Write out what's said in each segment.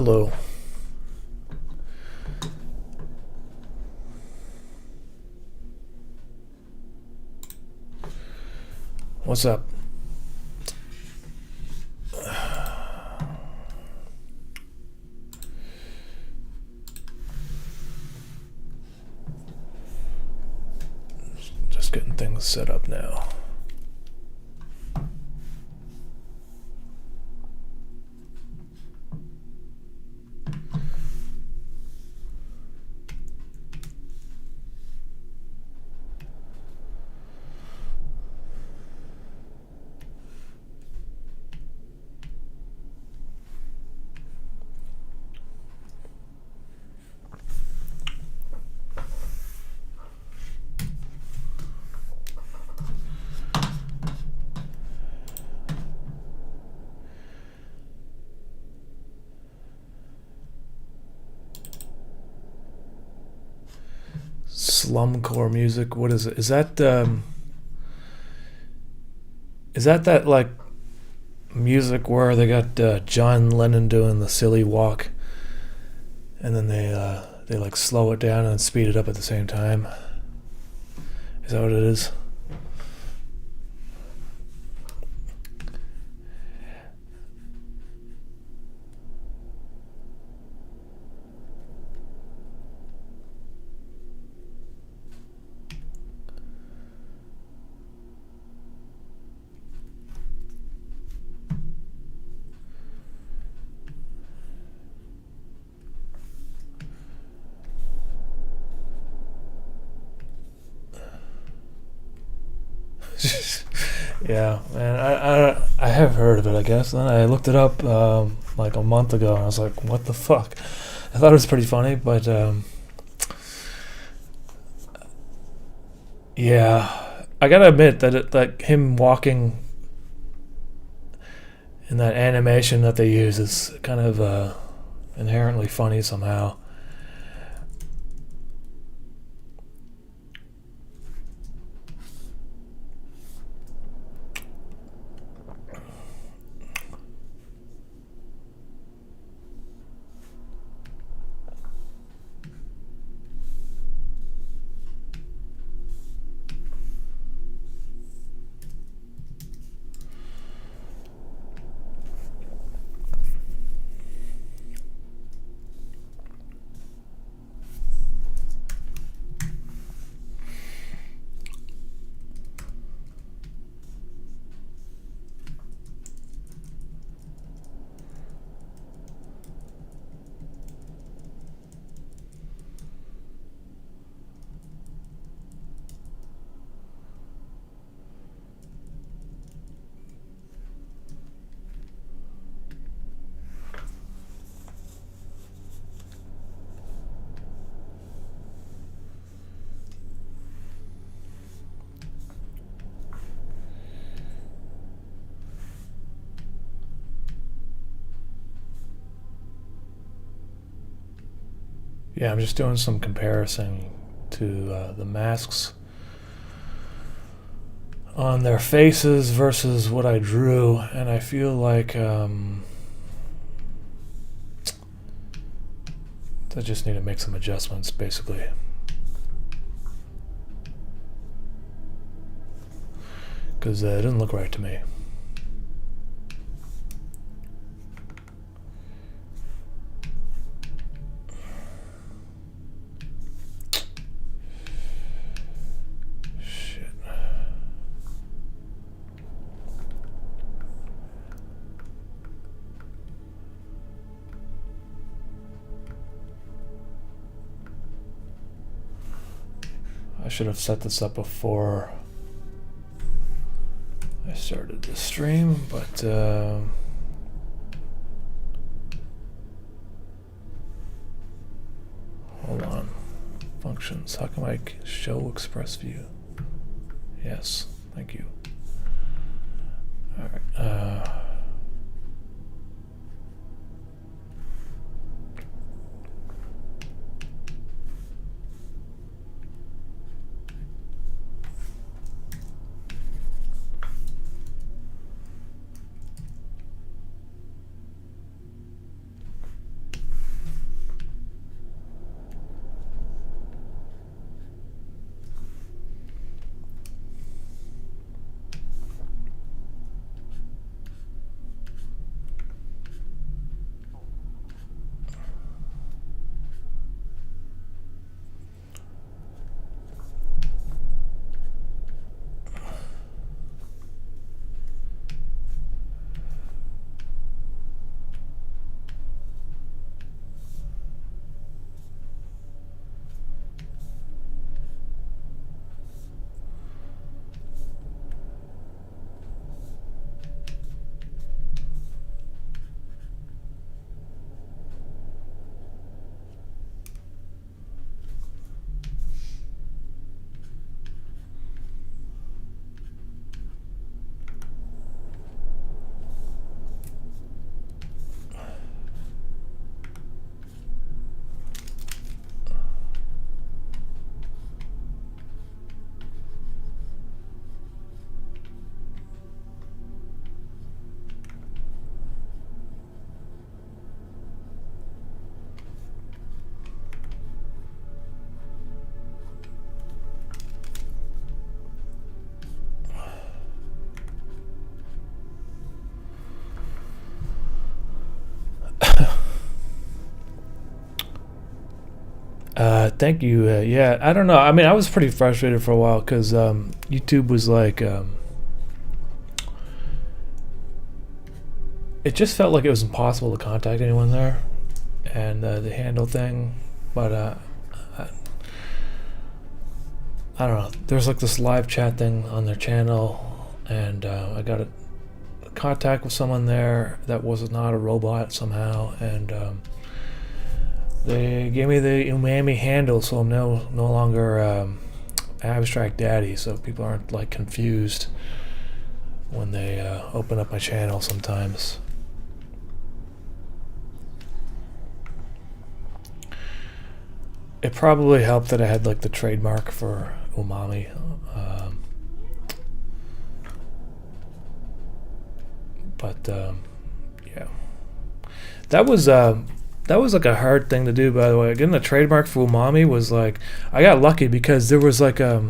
Hello. What's up? Just getting things set up now. Slumcore music. What is it? Is that like music where they got John Lennon doing the silly walk, and then they like slow it down and speed it up at the same time? Is that what it is? Yeah, man, I have heard of it, I guess. Then I looked it up like a month ago, and I was like, what the fuck? I thought it was pretty funny, but yeah, I gotta admit that him walking in that animation that they use is kind of inherently funny somehow. Yeah, I'm just doing some comparison to the masks on their faces versus what I drew, and I feel like I just need to make some adjustments, basically. Because it doesn't look right to me. I should have set this up before I started the stream, but hold on. Functions. How come I show express view? Yes, thank you. All right. Thank you. Yeah, I don't know. I mean, I was pretty frustrated for a while because YouTube was like, it just felt like it was impossible to contact anyone there, and the handle thing. But I don't know. There's like this live chat thing on their channel, and I got a contact with someone there that was not a robot somehow, and they gave me the Umami handle, so I'm no longer abstract daddy, so people aren't like confused when they open up my channel sometimes. It probably helped that I had like the trademark for Umami. But yeah, that was like a hard thing to do. By the way, getting the trademark for Umami was like, I got lucky because there was like there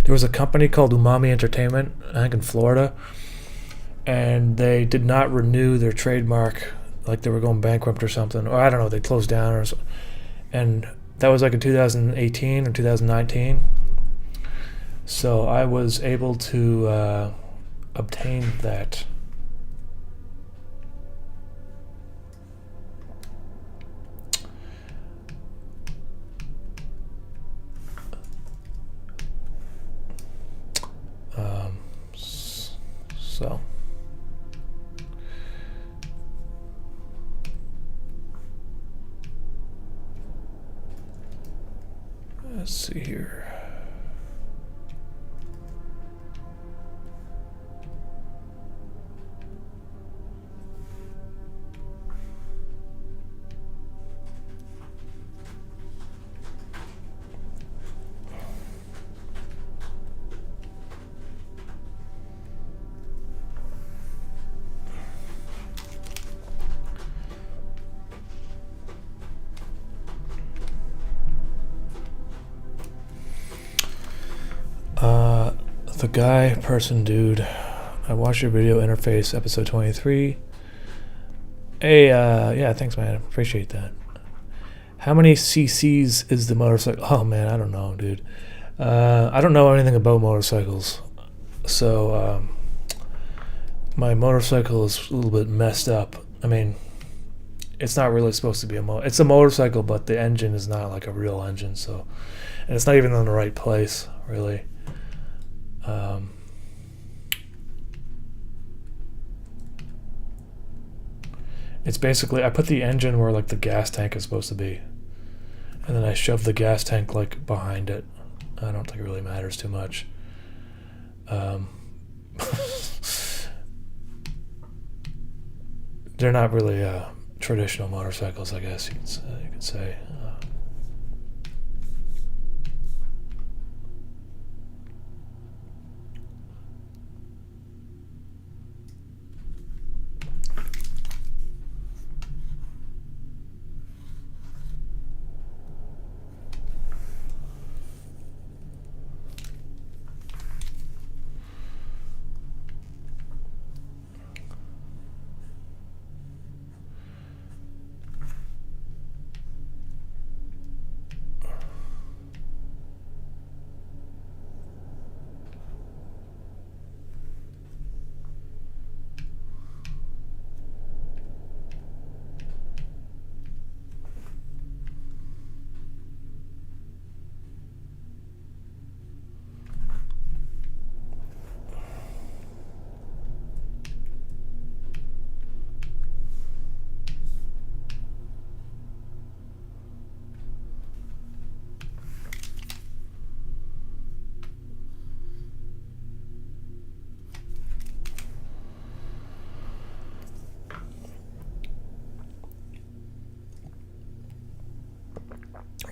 was a company called Umami Entertainment, I think in Florida, and they did not renew their trademark, like they were going bankrupt or something, or I don't know, they closed down or so. And that was like in 2018 or 2019. So I was able to obtain that. So let's see here. The guy, person, dude. I watched your video interface, episode 23. Hey, yeah, thanks, man. Appreciate that. How many cc's is the motorcycle? Oh, man, I don't know, dude. I don't know anything about motorcycles. So, my motorcycle is a little bit messed up. I mean, it's not really supposed to be it's a motorcycle, but the engine is not like a real engine, so, and it's not even in the right place, really. It's basically, I put the engine where like the gas tank is supposed to be, and then I shove the gas tank like behind it. I don't think it really matters too much. They're not really traditional motorcycles, I guess you could say.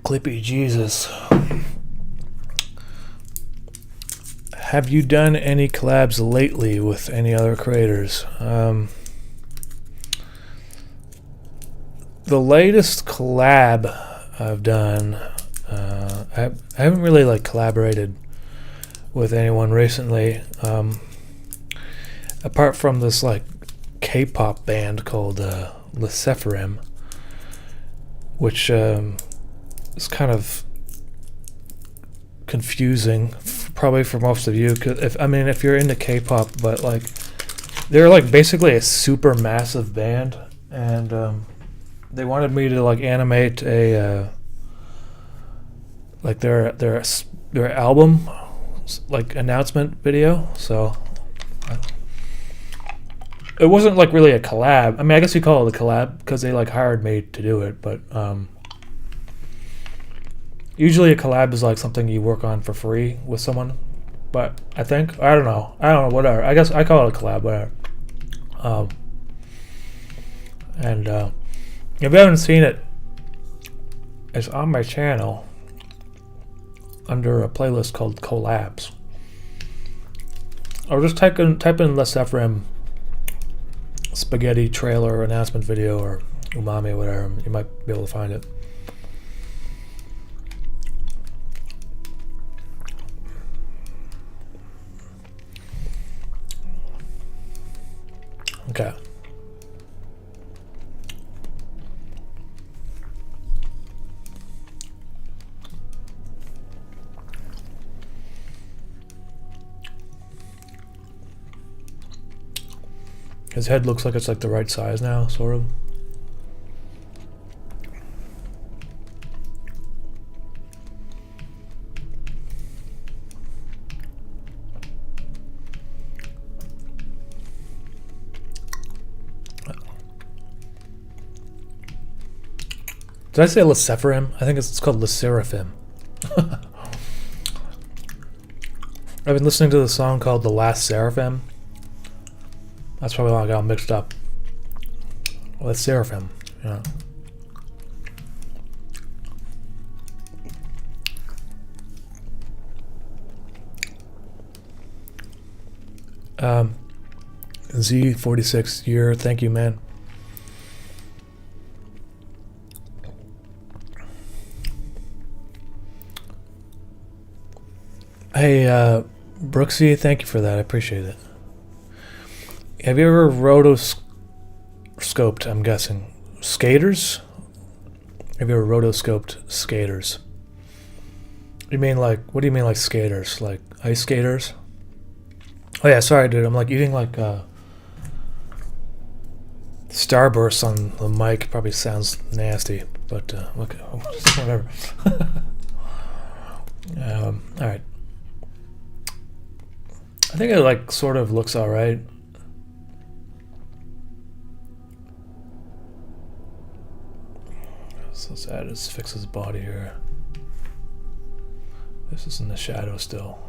Clippy Jesus. Have you done any collabs lately with any other creators? The latest collab I've done, I haven't really like collaborated with anyone recently, apart from this like K-pop band called Lite, which it's kind of confusing, probably for most of you. Cause if you're into K-pop, but like they're like basically a super massive band, and they wanted me to like animate a like their album like announcement video. So it wasn't like really a collab. I mean, I guess you call it a collab because they like hired me to do it, but usually a collab is like something you work on for free with someone. But I don't know, whatever. I guess I call it a collab, whatever. And if you haven't seen it, it's on my channel under a playlist called Collabs. Or just type in Lite spaghetti trailer announcement video or Umami or whatever. You might be able to find it. Okay. His head looks like it's like the right size now, sort of. Did I say Lecefrim? I think it's called Leceraphim. I've been listening to the song called The Last Seraphim. That's probably why I got mixed up. Well, it's Seraphim, yeah. Z46 year, thank you, man. Hey, Brooksy, thank you for that. I appreciate it. Have you ever rotoscoped, I'm guessing, skaters? Have you ever rotoscoped skaters? You mean like, what do you mean like skaters? Like ice skaters? Oh yeah, sorry dude, I'm like eating like Starburst on the mic. Probably sounds nasty, but okay, whatever. Alright. I think it like sort of looks alright. So let's add his, fix his body here. This is in the shadow still.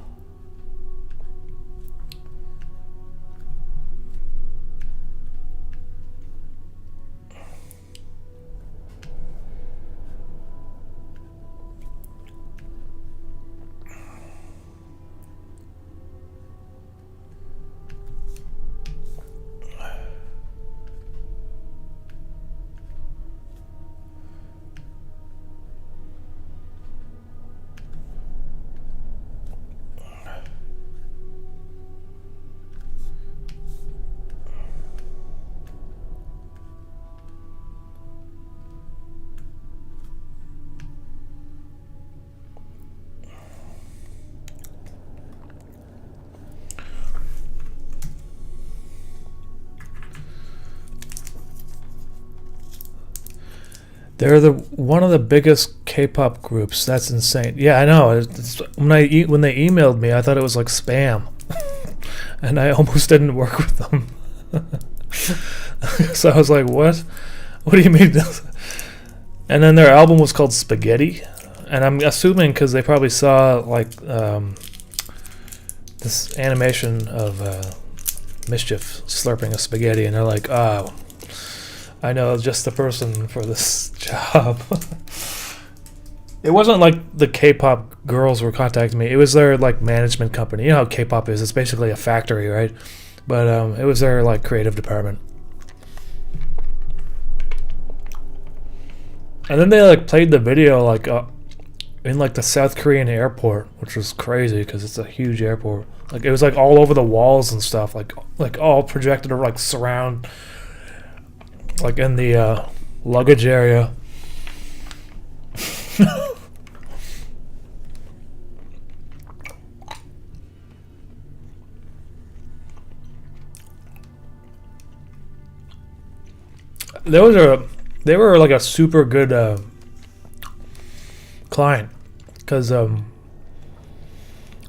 They're one of the biggest K-pop groups. That's insane. Yeah, I know. When they emailed me, I thought it was like spam, and I almost didn't work with them. So I was like, "What? What do you mean?" And then their album was called Spaghetti, and I'm assuming because they probably saw like this animation of Mischief slurping a spaghetti, and they're like, "Oh, I know just the person for this job." It wasn't like the K-pop girls were contacting me. It was their like management company. You know how K-pop is. It's basically a factory, right? But it was their like creative department. And then they like played the video like in like the South Korean airport, which was crazy because it's a huge airport. Like it was like all over the walls and stuff, like all projected or like surround, like in the luggage area. they were like a super good client, because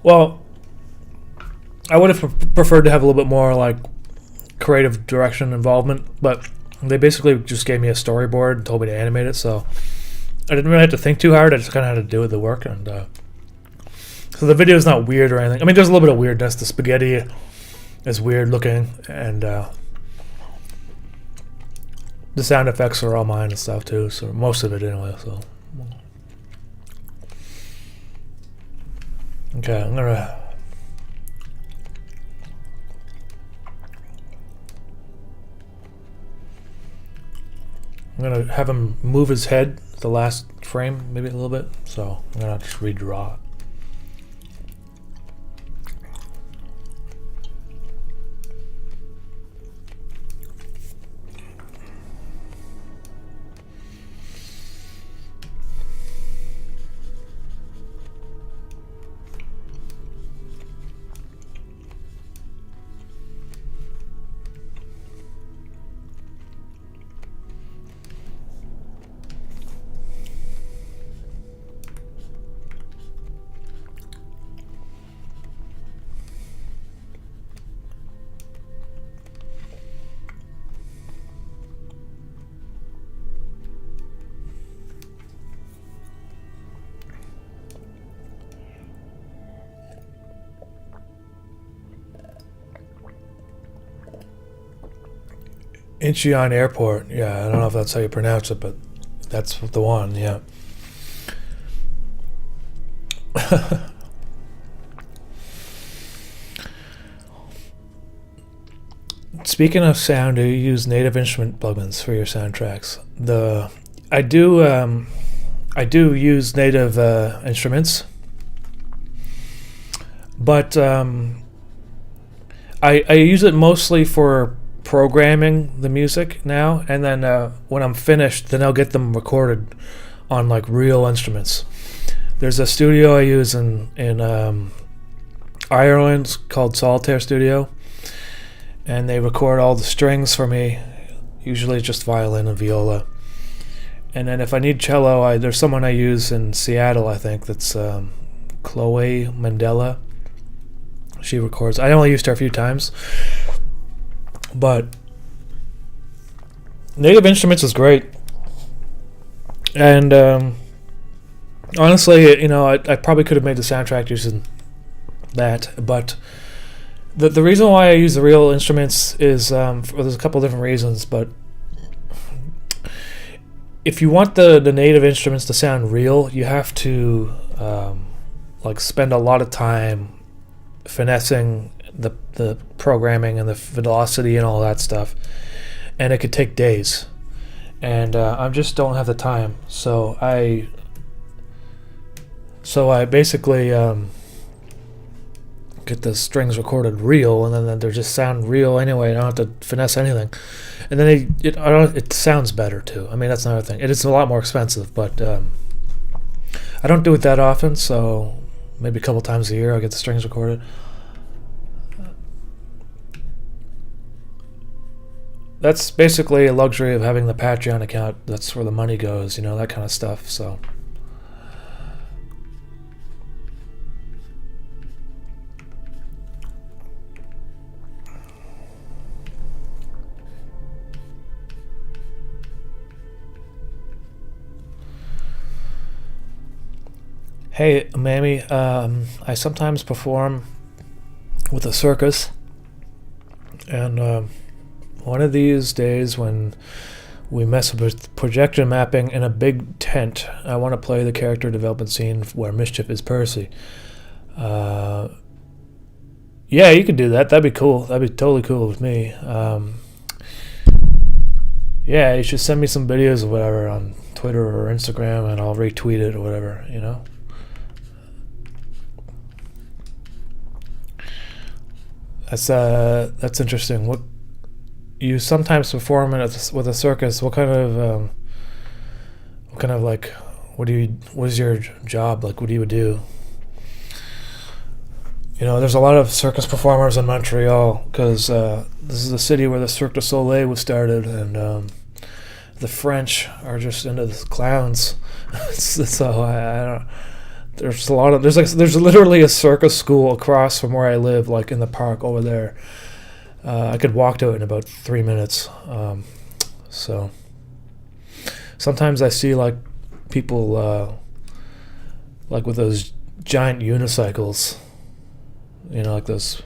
well, I would have preferred to have a little bit more like creative direction involvement, but they basically just gave me a storyboard and told me to animate it, so I didn't really have to think too hard. I just kind of had to do the work, and so the video is not weird or anything. I mean, there's a little bit of weirdness. The spaghetti is weird looking, and the sound effects are all mine and stuff too, so most of it anyway. So okay, I'm gonna have him move his head the last frame, maybe a little bit. So I'm gonna just redraw it. Incheon Airport. Yeah, I don't know if that's how you pronounce it, but that's the one. Yeah. Speaking of sound, do you use native instrument plugins for your soundtracks? I do use native instruments, but I use it mostly for programming the music now, and then when I'm finished, then I'll get them recorded on like real instruments. There's a studio I use in Ireland called Solitaire Studio, and they record all the strings for me. Usually it's just violin and viola. And then if I need cello, there's someone I use in Seattle, I think, that's Chloe Mandela. She records. I only used her a few times, but native instruments is great. And honestly, you know, I probably could have made the soundtrack using that, but the reason why I use the real instruments is there's a couple different reasons, but if you want the native instruments to sound real, you have to like spend a lot of time finessing the programming and the velocity and all that stuff, and it could take days, and I just don't have the time. So I basically get the strings recorded real, and then they just sound real anyway. I don't have to finesse anything, and then it sounds better too. I mean, that's another thing. It is a lot more expensive, but I don't do it that often, so maybe a couple times a year I'll get the strings recorded. That's basically a luxury of having the Patreon account. That's where the money goes, you know, that kind of stuff. So hey, Umami, I sometimes perform with a circus, and one of these days when we mess with projection mapping in a big tent, I want to play the character development scene where Mischief is Percy. Yeah, you could do that. That'd be cool. That'd be totally cool with me. Yeah, you should send me some videos or whatever on Twitter or Instagram, and I'll retweet it or whatever, you know? That's interesting. What you sometimes perform with a circus? What kind of like, what is your job like? What do you do? You know, there's a lot of circus performers in Montreal because this is the city where the Cirque du Soleil was started, and the French are just into the clowns. So I don't. There's a lot of there's literally a circus school across from where I live, like in the park over there. I could walk to it in about 3 minutes. So sometimes I see like people like with those giant unicycles, like those.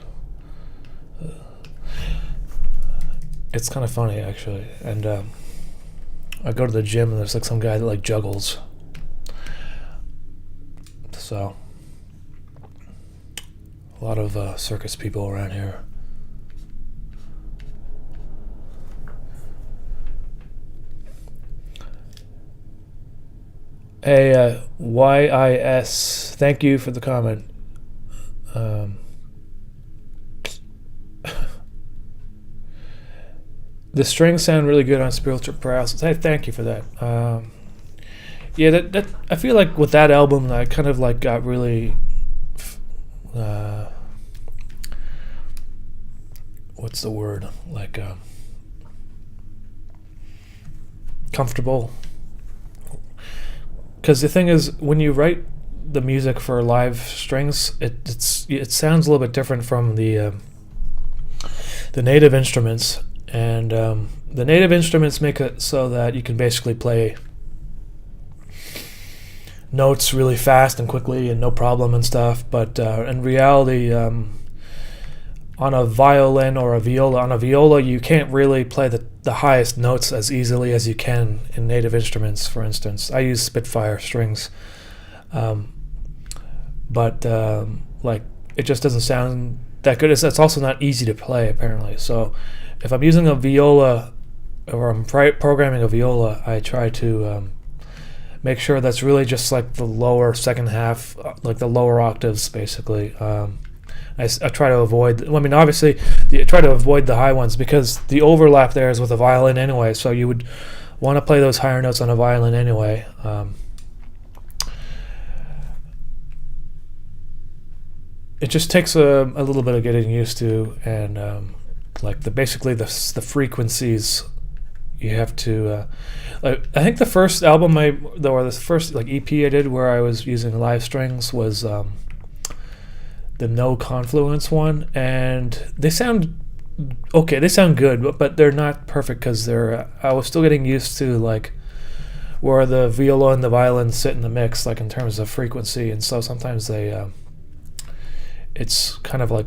It's kind of funny actually, and I go to the gym and there's like some guy that like juggles. So a lot of circus people around here. Hey, YIS, thank you for the comment. The strings sound really good on Spiritual Paralysis. Hey, thank you for that. Yeah, that I feel like with that album, I kind of like got really, what's the word? Like comfortable. Because the thing is, when you write the music for live strings, it sounds a little bit different from the native instruments. And the native instruments make it so that you can basically play notes really fast and quickly and no problem and stuff. But in reality, on a violin or a viola, you can't really play the highest notes as easily as you can in native instruments. For instance, I use Spitfire strings, but like it just doesn't sound that good. It's also not easy to play apparently. So if I'm using a viola or I'm programming a viola, I try to make sure that's really just like the lower second half, like the lower octaves, basically. I try to avoid. I mean, obviously, I try to avoid the high ones because the overlap there is with a violin anyway. So you would want to play those higher notes on a violin anyway. It just takes a little bit of getting used to, and like basically the frequencies you have to. Like I think the first album or the first like EP I did where I was using live strings was the No Confluence one, and they sound okay. They sound good, but they're not perfect because I was still getting used to like where the viola and the violin sit in the mix, like in terms of frequency, and so sometimes it's kind of like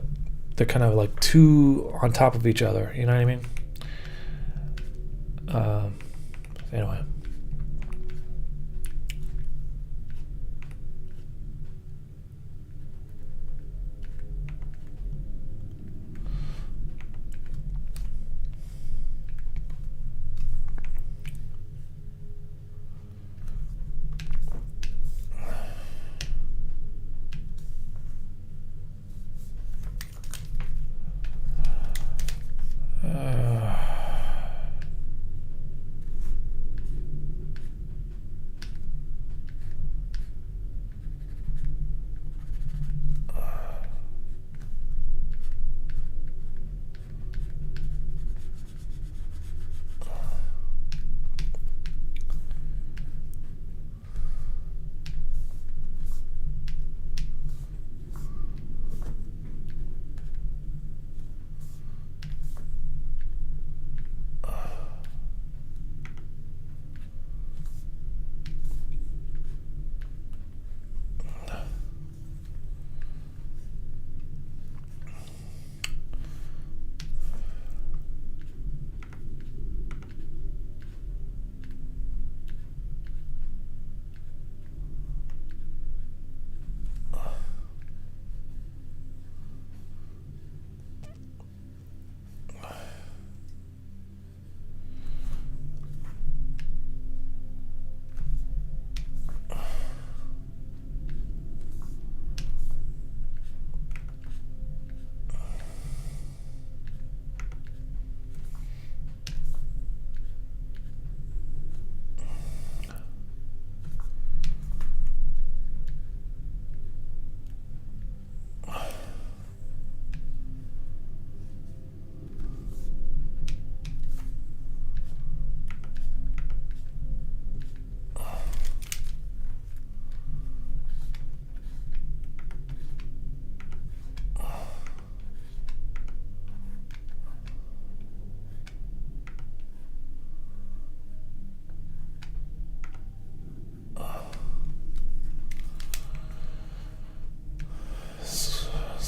they're kind of like two on top of each other. You know what I mean? Anyway.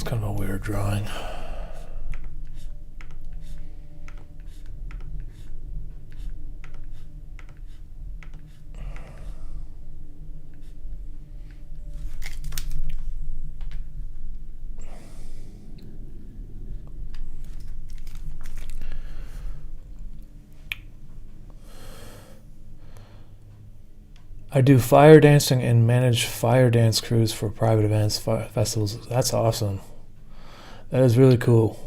kind of a weird drawing. I do fire dancing and manage fire dance crews for private events, festivals. That's awesome. That is really cool.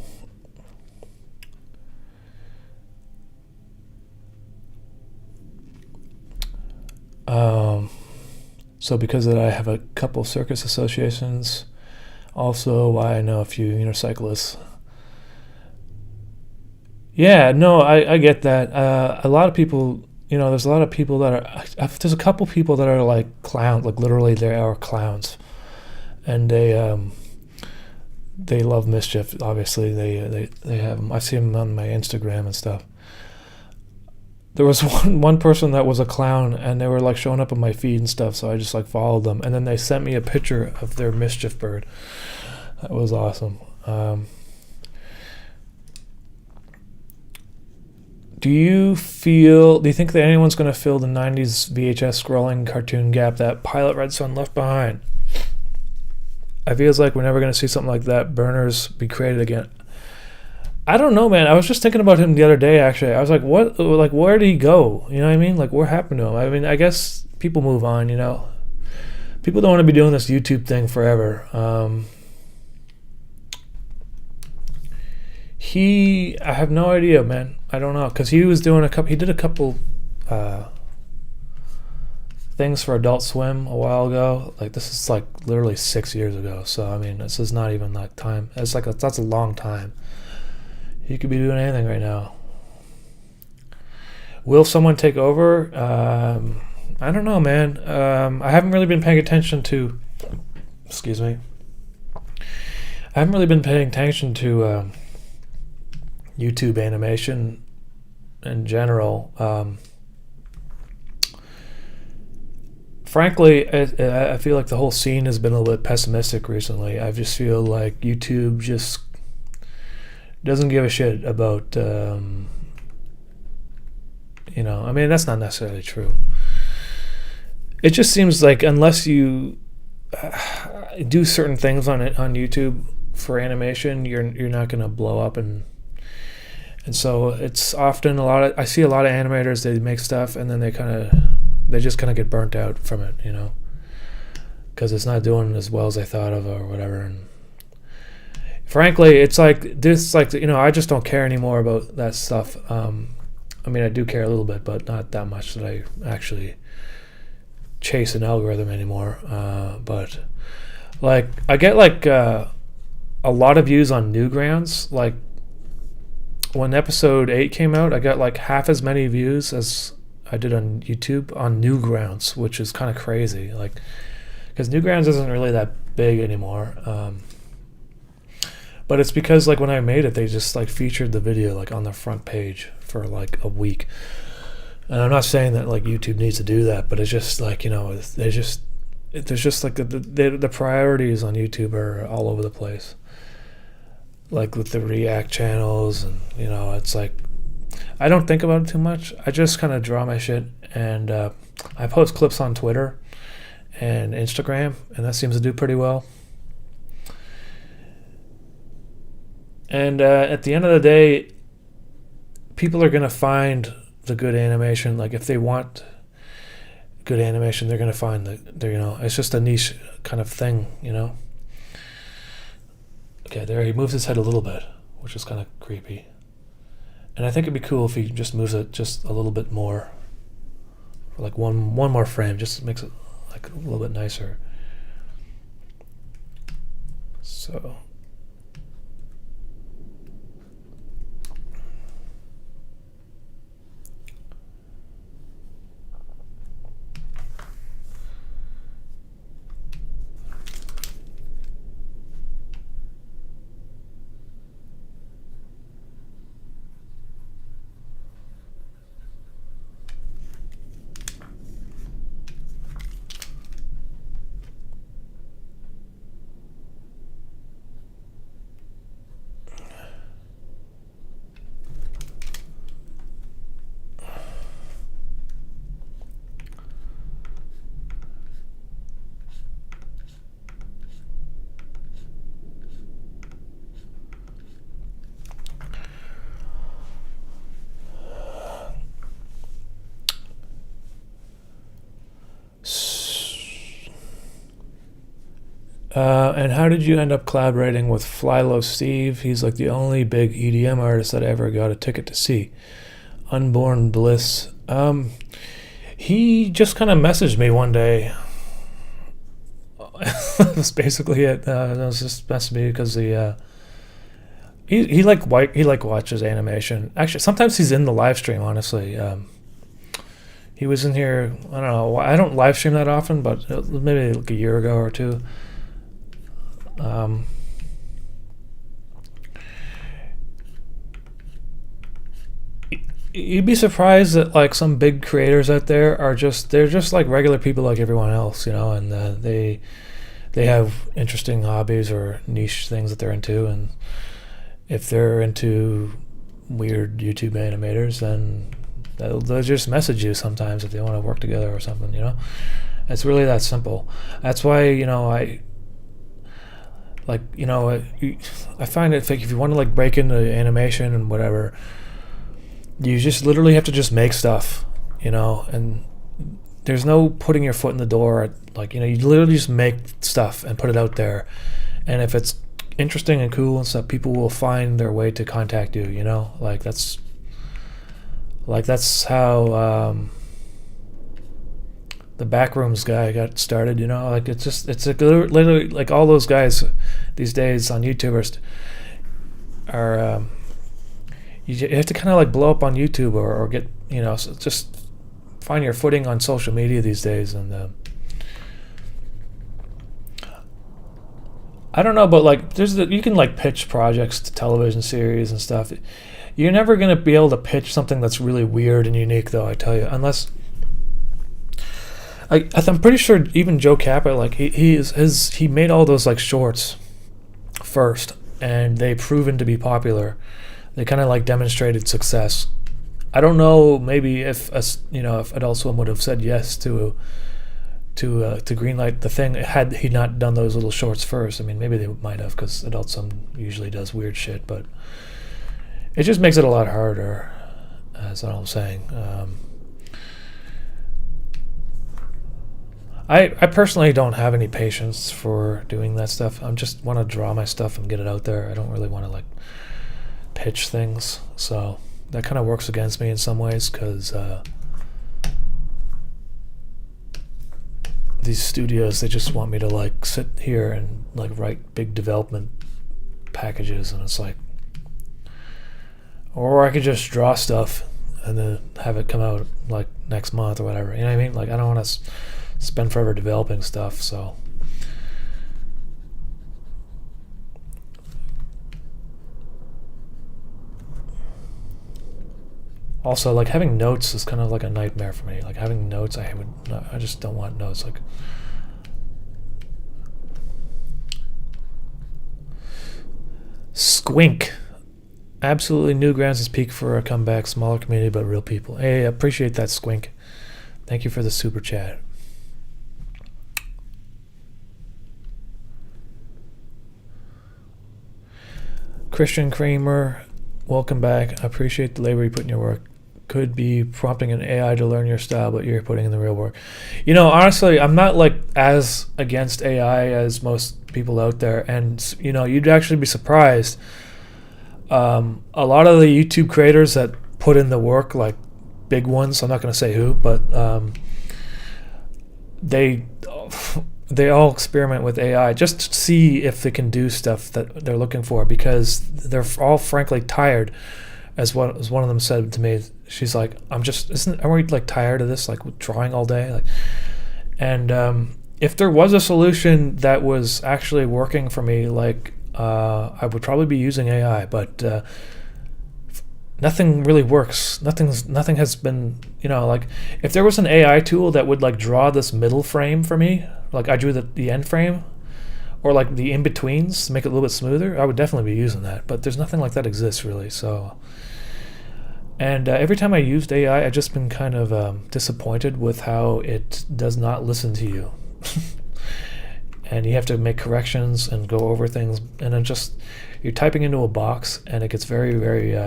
So because of that, I have a couple circus associations. Also, I know a few unicyclists. Yeah, no, I get that. A lot of people, there's a lot of people that are. There's a couple people that are like clowns, like literally they are clowns, and they love mischief. Obviously, they have them. I see them on my Instagram and stuff. There was one person that was a clown, and they were like showing up on my feed and stuff. So I just like followed them, and then they sent me a picture of their mischief bird. That was awesome. Do you think that anyone's going to fill the 90s VHS scrolling cartoon gap that Pilot Red Son left behind? I feels like we're never going to see something like that. Burners be created again. I don't know, man. I was just thinking about him the other day, actually. I was like, what? Like, where did he go? You know what I mean? Like, what happened to him? I mean, I guess people move on, People don't want to be doing this YouTube thing forever. I have no idea, man. I don't know, because he did a couple things for Adult Swim a while ago. Like, this is like literally 6 years ago. So I mean, this is not even like time. That's a long time. He could be doing anything right now. Will someone take over? I don't know, man. I haven't really been paying attention to. Excuse me. I haven't really been paying attention to YouTube animation in general. Frankly, I feel like the whole scene has been a little bit pessimistic recently. I just feel like YouTube just doesn't give a shit about, I mean, that's not necessarily true. It just seems like unless you do certain things on YouTube for animation, you're not going to blow up, and so it's often I see a lot of animators, they make stuff and then they just kind of get burnt out from it, because it's not doing as well as I thought of or whatever. And frankly, it's like this, I just don't care anymore about that stuff. I mean, I do care a little bit, but not that much that I actually chase an algorithm anymore. But like, I get like a lot of views on Newgrounds. Like, when episode 8 came out, I got like half as many views as I did on YouTube on Newgrounds, which is kind of crazy. Like, because Newgrounds isn't really that big anymore. But it's because like when I made it, they just like featured the video like on the front page for like a week. And I'm not saying that like YouTube needs to do that, but it's just like, there's just like the priorities on YouTube are all over the place. Like with the React channels, and it's like I don't think about it too much. I just kind of draw my shit, and I post clips on Twitter and Instagram, and that seems to do pretty well. And at the end of the day, people are going to find the good animation. Like, if they want good animation, they're going to find it's just a niche kind of thing, Okay, there he moves his head a little bit, which is kind of creepy. And I think it'd be cool if he just moves it just a little bit more, for like one more frame, just makes it like a little bit nicer. So. And how did you end up collaborating with Flylow Steve? He's like the only big EDM artist that I ever got a ticket to see. Unborn Bliss. He just kind of messaged me one day. That's basically it. It was just messaged me because he watches animation. Actually, sometimes he's in the live stream. Honestly, he was in here. I don't know. I don't live stream that often, but maybe like a year ago or two. You'd be surprised that like some big creators out there they're just like regular people like everyone else, and they have interesting hobbies or niche things that they're into, and if they're into weird YouTube animators, then they'll just message you sometimes if they want to work together or something. It's really that simple. That's why I find it like if you want to like break into animation and whatever, you just literally have to just make stuff, and there's no putting your foot in the door. You literally just make stuff and put it out there, and if it's interesting and cool and stuff, people will find their way to contact you. That's how the Backrooms guy got started. It's literally like all those guys these days on YouTubers are. You have to kind of like blow up on YouTube or get so just find your footing on social media these days, and I don't know, but like you can like pitch projects to television series and stuff. You're never gonna be able to pitch something that's really weird and unique, though. I tell you, unless I'm pretty sure even Joe Capper, like he made all those like shorts first, and they proven to be popular. They kind of like demonstrated success. I don't know, maybe if Adult Swim would have said yes to greenlight the thing had he not done those little shorts first. I mean, maybe they might have, because Adult Swim usually does weird shit, but it just makes it a lot harder. That's all I'm saying. I personally don't have any patience for doing that stuff. I just want to draw my stuff and get it out there. I don't really want to like pitch things, so that kind of works against me in some ways, because these studios, they just want me to like sit here and like write big development packages, and it's like, or I could just draw stuff and then have it come out like next month or whatever, you know what I mean? Like I don't want to spend forever developing stuff. So also, like having notes is kind of like a nightmare for me. Like having notes, I just don't want notes. Like Squink, absolutely Newgrounds is peak for a comeback, smaller community but real people. Hey, I appreciate that, Squink. Thank you for the super chat. Christian Kramer, welcome back. I appreciate the labor you put in your work. Could be prompting an AI to learn your style, but you're putting in the real work. Honestly, I'm not like as against AI as most people out there, and you'd actually be surprised. A lot of the YouTube creators that put in the work, like big ones, I'm not going to say who, but they all experiment with AI just to see if they can do stuff that they're looking for, because they're all frankly tired. As one of them said to me, she's like, are we like tired of this, like drawing all day? Like, and if there was a solution that was actually working for me, like I would probably be using AI, but nothing really works. Nothing has been, like if there was an AI tool that would like draw this middle frame for me, like I drew the end frame, or like the in-betweens to make it a little bit smoother, I would definitely be using that. But there's nothing like that exists really. So, and every time I used AI, I've just been kind of disappointed with how it does not listen to you. And you have to make corrections and go over things, and then you're typing into a box, and it gets very, very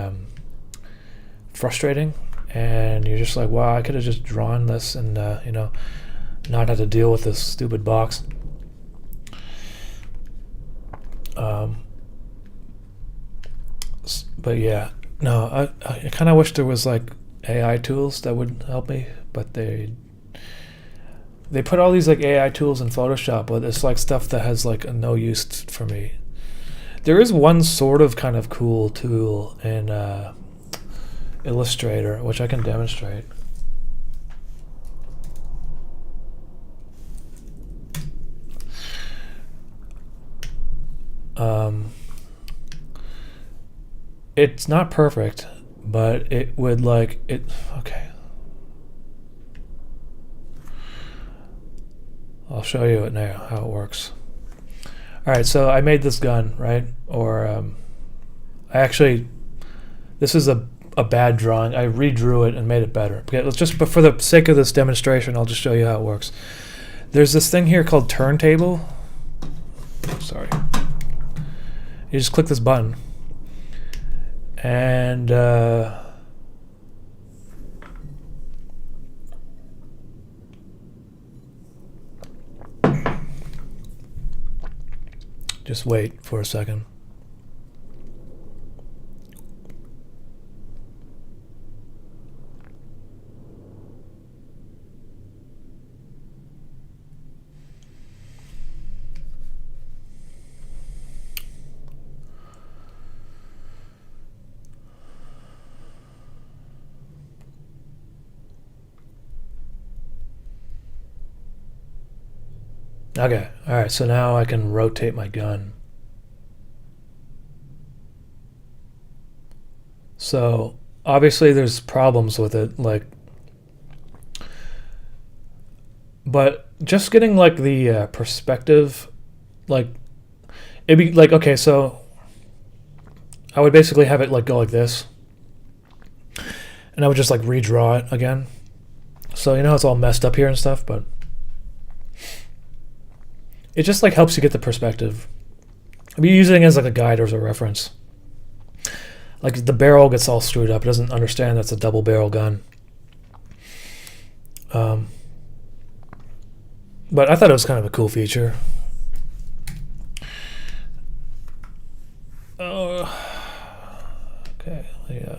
frustrating, and you're just like, wow, I could have just drawn this and not have to deal with this stupid box. But yeah, no, I kind of wish there was like AI tools that would help me, but they put all these like AI tools in Photoshop, but it's like stuff that has like no use for me. There is one sort of kind of cool tool in Illustrator, which I can demonstrate. It's not perfect, but it would like it. Okay, I'll show you it now how it works. All right, so I made this gun, right? Or I actually, this is a bad drawing. I redrew it and made it better. Okay, let's just, but for the sake of this demonstration, I'll just show you how it works. There's this thing here called turntable. Sorry. You just click this button, and just wait for a second. Okay, all right, so now I can rotate my gun. So obviously there's problems with it, like, but just getting like the perspective, like, it'd be like, okay, so I would basically have it like go like this, and I would just like redraw it again. So you know it's all messed up here and stuff, but it just like helps you get the perspective. I'll be using it as like a guide or as a reference. Like the barrel gets all screwed up. It doesn't understand that's a double barrel gun. But I thought it was kind of a cool feature. Okay, yeah.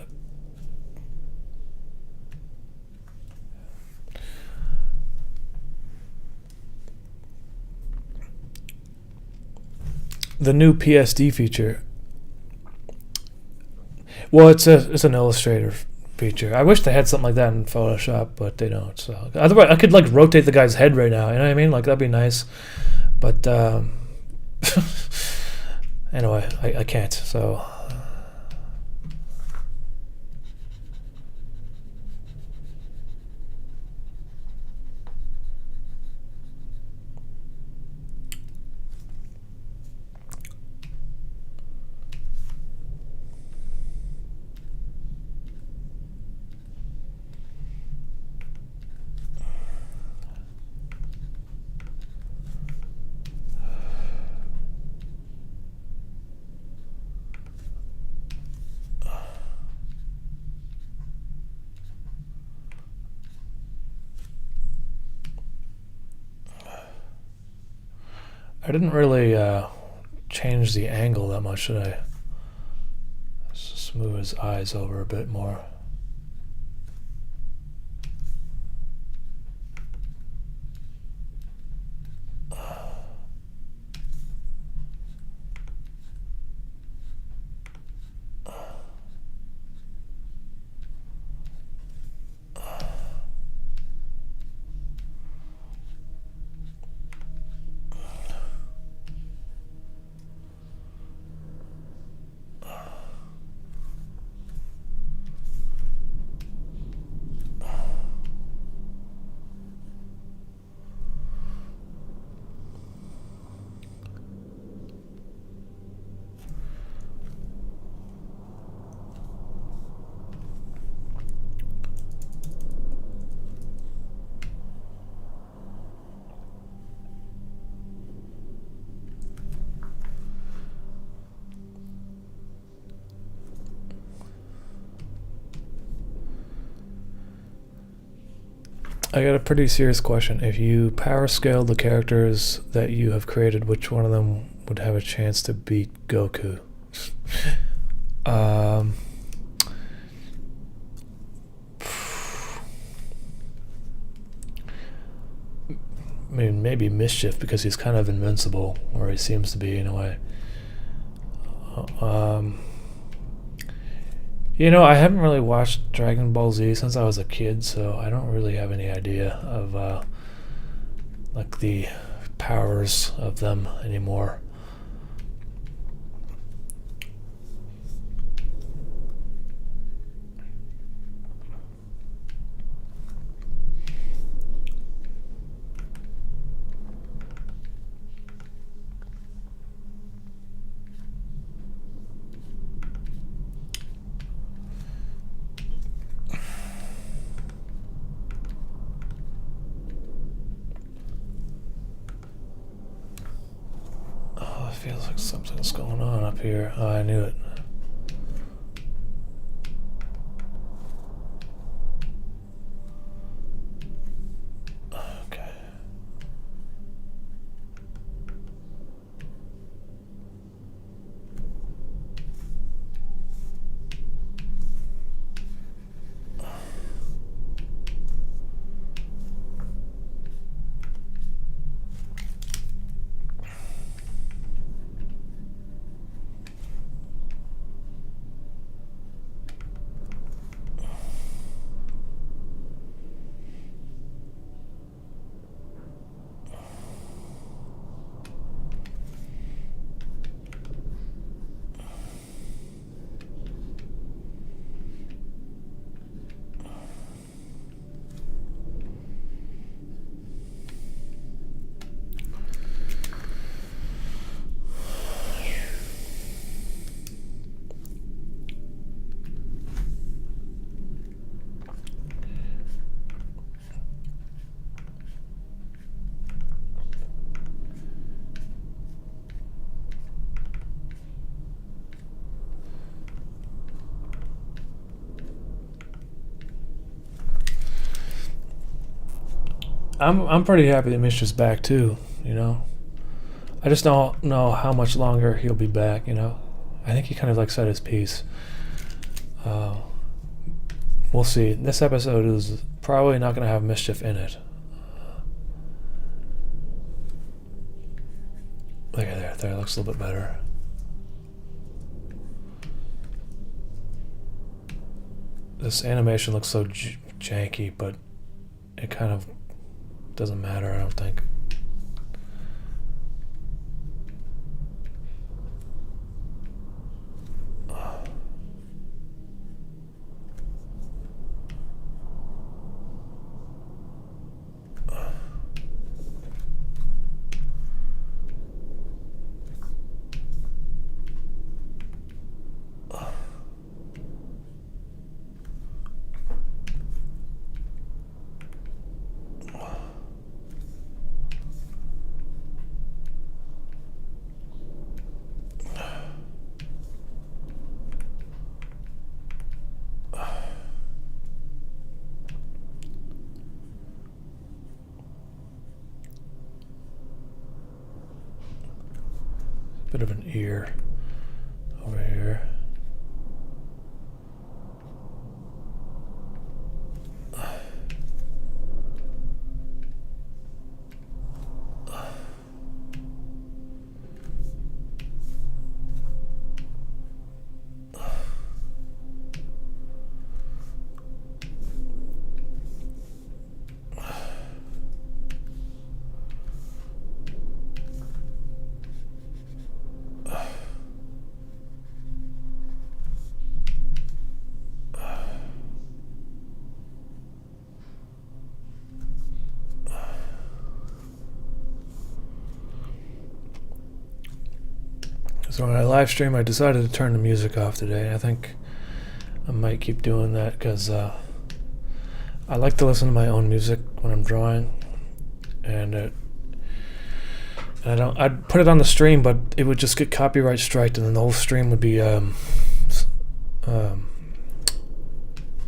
The new PSD feature. Well, it's an Illustrator feature. I wish they had something like that in Photoshop, but they don't. So otherwise, I could like rotate the guy's head right now. You know what I mean? Like that'd be nice. But anyway, I can't. So. I didn't really change the angle that much, did I? Just move his eyes over a bit more. I got a pretty serious question. If you power scale the characters that you have created, which one of them would have a chance to beat Goku. I mean, maybe Mischief, because he's kind of invincible, or he seems to be in a way. I haven't really watched Dragon Ball Z since I was a kid, so I don't really have any idea of like the powers of them anymore. Feels like something's going on up here. Oh, I knew it. Okay. I'm pretty happy that Mischief's back too, I just don't know how much longer he'll be back, I think he kind of like said his piece. We'll see. This episode is probably not going to have Mischief in it. Look at there. There, it looks a little bit better. This animation looks so janky, but it kind of doesn't matter, I don't think. Bit of an ear over here. So when I live stream, I decided to turn the music off today. I think I might keep doing that because I like to listen to my own music when I'm drawing, and I'd put it on the stream, but it would just get copyright striked, and then the whole stream would be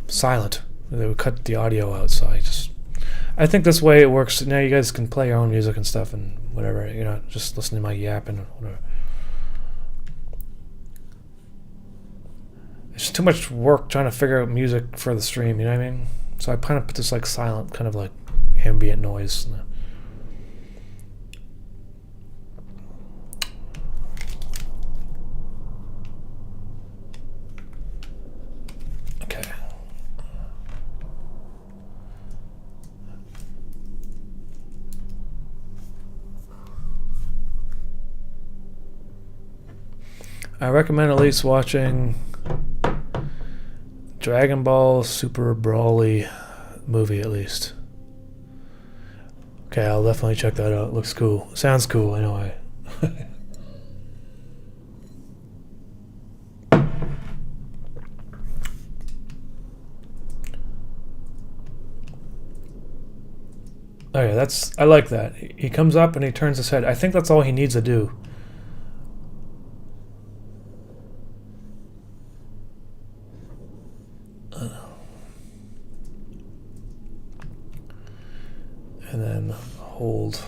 silent. They would cut the audio out, so I think this way it works. Now you guys can play your own music and stuff and whatever. You're not just listening to my yap and whatever. It's too much work trying to figure out music for the stream, you know what I mean? So I kind of put this like silent, kind of like ambient noise. Okay. I recommend at least watching Dragon Ball Super Brawly movie at least. Okay, I'll definitely check that out. Looks cool. Sounds cool anyway. Okay, I like that. He comes up and he turns his head. I think that's all he needs to do. And then hold.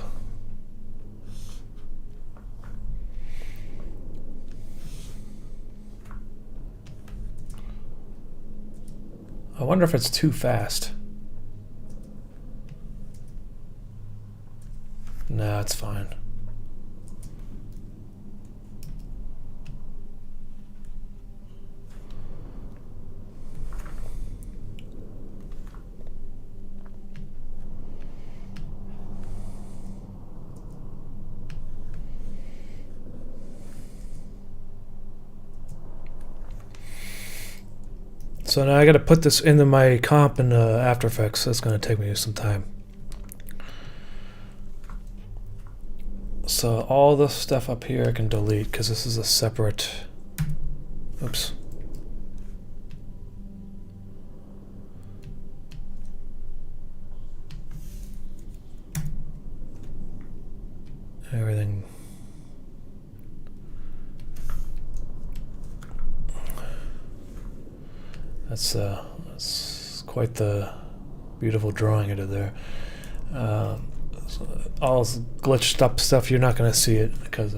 I wonder if it's too fast. Nah, it's fine. So now I got to put this into my comp in After Effects. That's going to take me some time. So all the stuff up here I can delete because this is a separate. Oops. Everything. That's quite the beautiful drawing I did there. So all this glitched up stuff, you're not going to see it because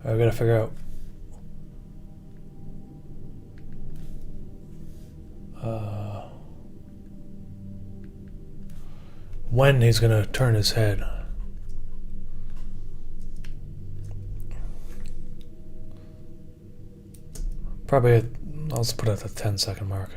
I gotta figure out when he's gonna turn his head. Probably I'll just put it at the 10-second mark.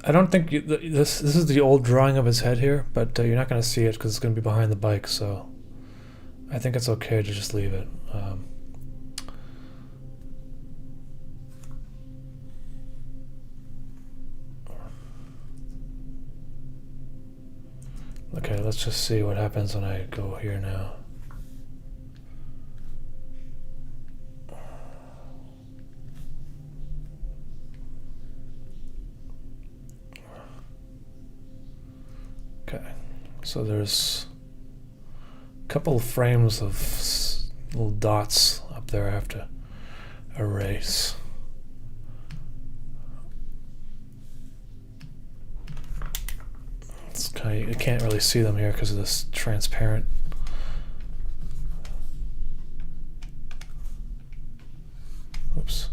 I don't think this is the old drawing of his head here, but you're not going to see it because it's going to be behind the bike. So I think it's okay to just leave it. Okay, let's just see what happens when I go here now. Okay, so there's a couple of frames of little dots up there I have to erase. It's kind of, you can't really see them here because of this transparent. Oops.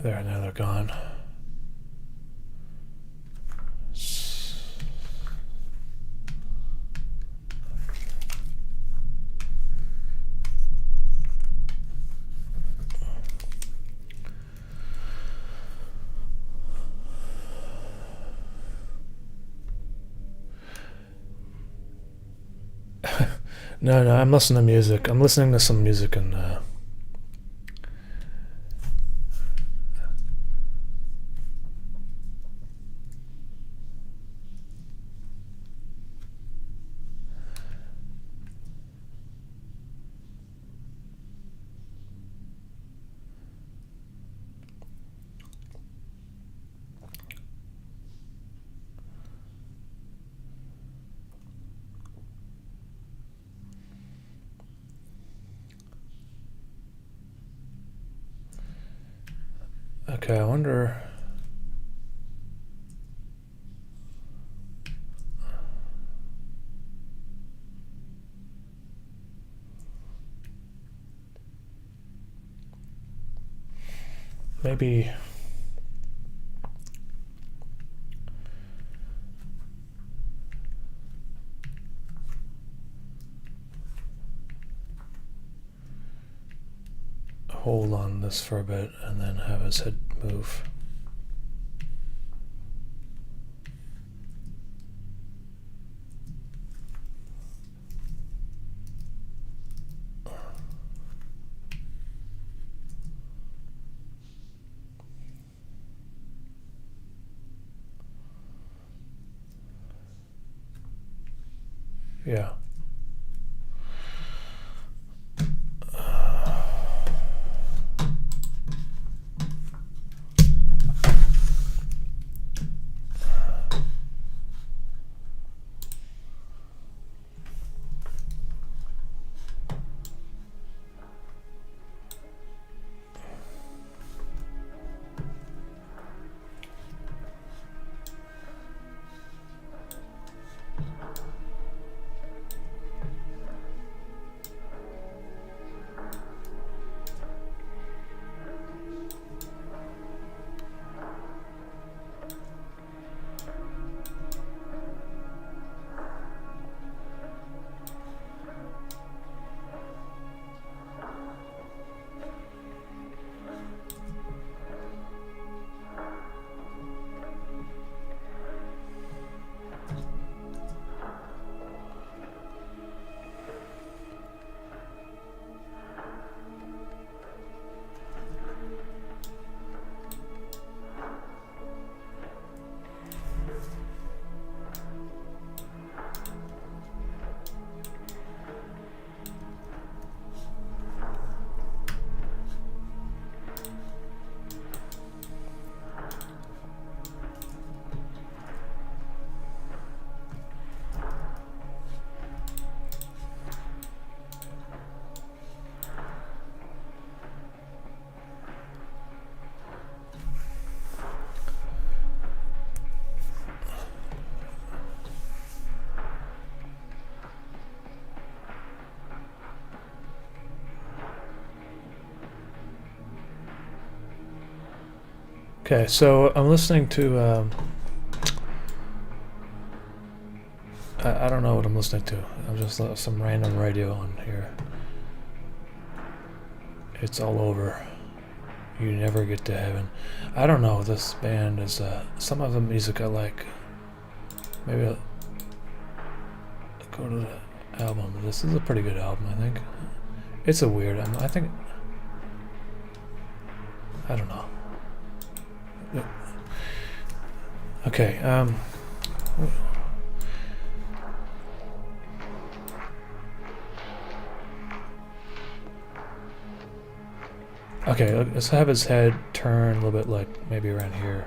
There, now they're gone. No, I'm listening to music. I'm listening to some music and okay, I wonder. Maybe hold on this for a bit and then have his head move. Yeah. Okay, so I'm listening to I don't know what I'm listening to. I'm just some random radio on here. It's all over. You never get to heaven. I don't know. This band is some of the music I like. Maybe I'll go to the album. This is a pretty good album, I think. It's a weird album. I think. I don't know. Okay. Okay, let's have his head turn a little bit, like maybe around here.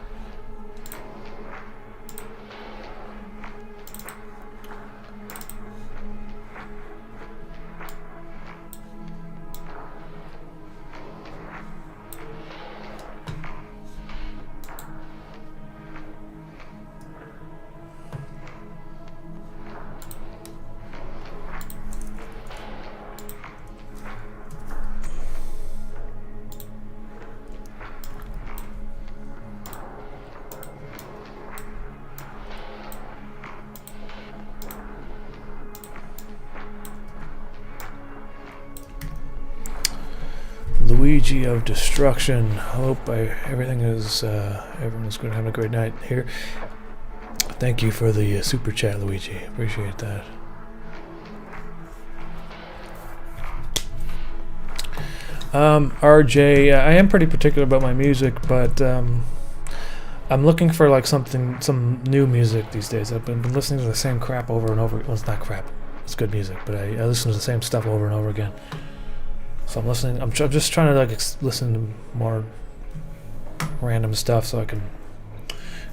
Luigi of Destruction. Hope everything is everyone's going to have a great night here. Thank you for the super chat, Luigi. Appreciate that. RJ, I am pretty particular about my music, but I'm looking for like some new music these days. I've been listening to the same crap over and over. Well, it's not crap. It's good music, but I listen to the same stuff over and over again. So I'm listening. I'm just trying to like listen to more random stuff so I can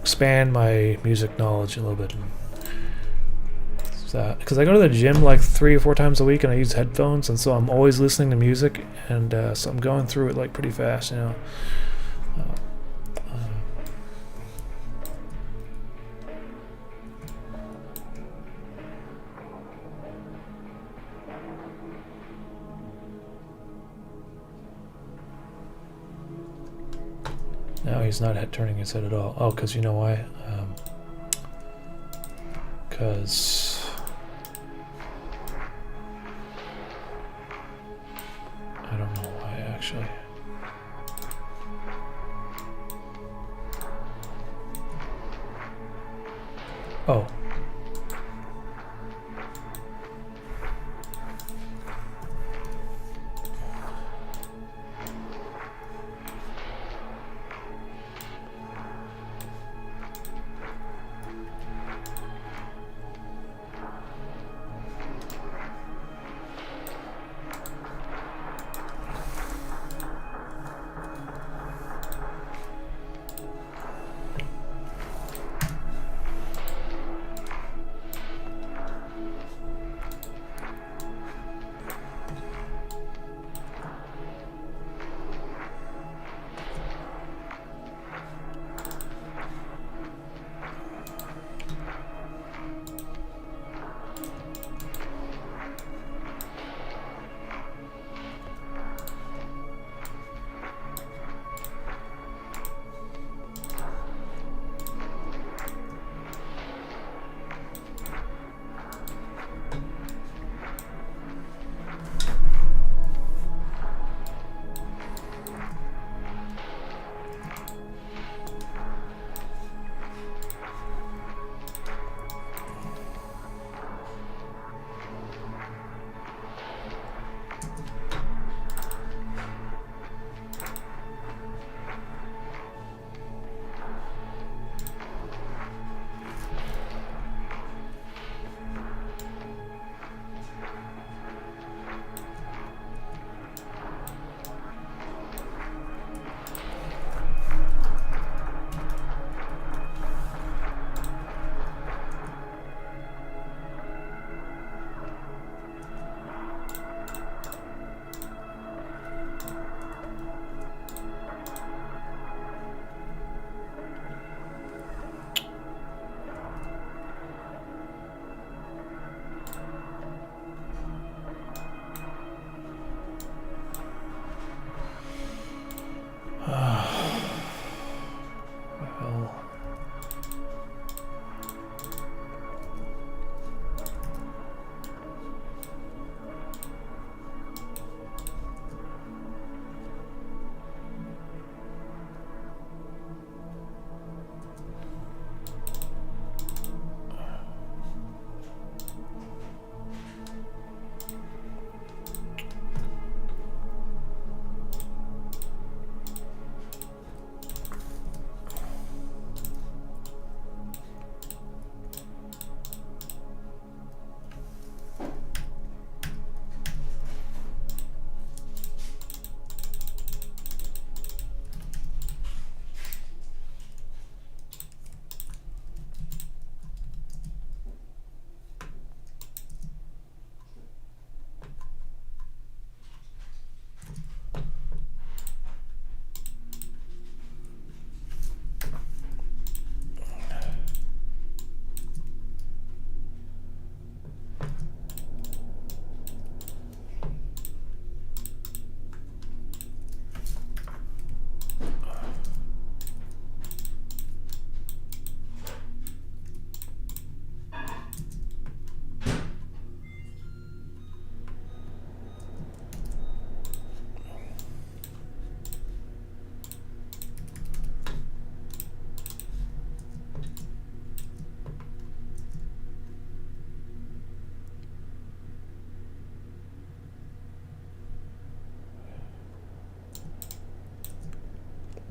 expand my music knowledge a little bit. Because I go to the gym like 3 or 4 times a week and I use headphones, and so I'm always listening to music, and so I'm going through it like pretty fast, you know. Now he's not turning his head at all. Oh, because you know why? Because I don't know why actually. Oh.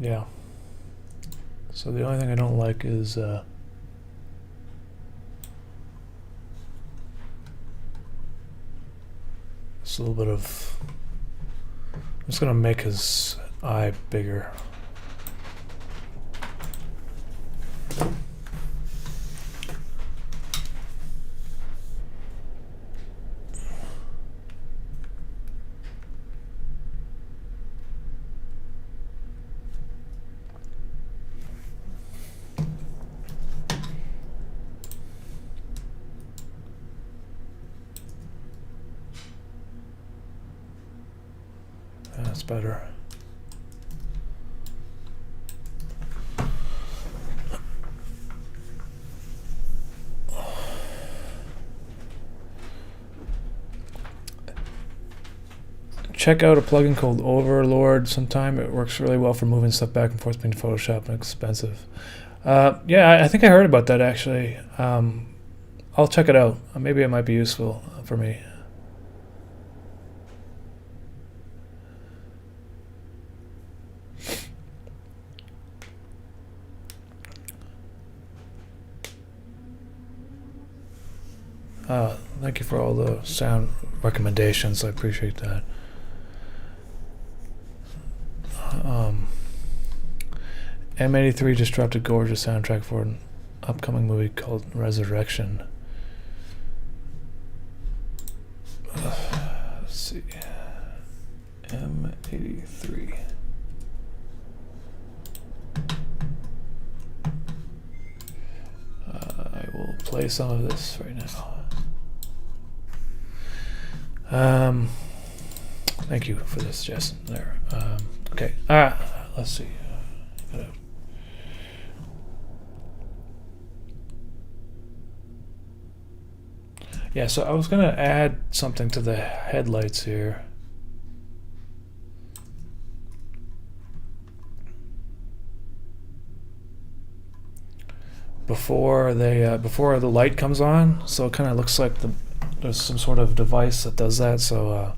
Yeah. So the only thing I don't like is just a little bit of. I'm just gonna make his eye bigger. That's better. Check out a plugin called Overlord sometime. It works really well for moving stuff back and forth between Photoshop and expensive. Yeah, I think I heard about that actually. I'll check it out. Maybe it might be useful for me. Thank you for all the sound recommendations. I appreciate that. M83 just dropped a gorgeous soundtrack for an upcoming movie called Resurrection. Let's see. M83. I will play some of this right now. Thank you for this, Jess. There. Okay. Let's see. Yeah, so I was gonna add something to the headlights here. Before the light comes on, so it kind of looks like there's some sort of device that does that. So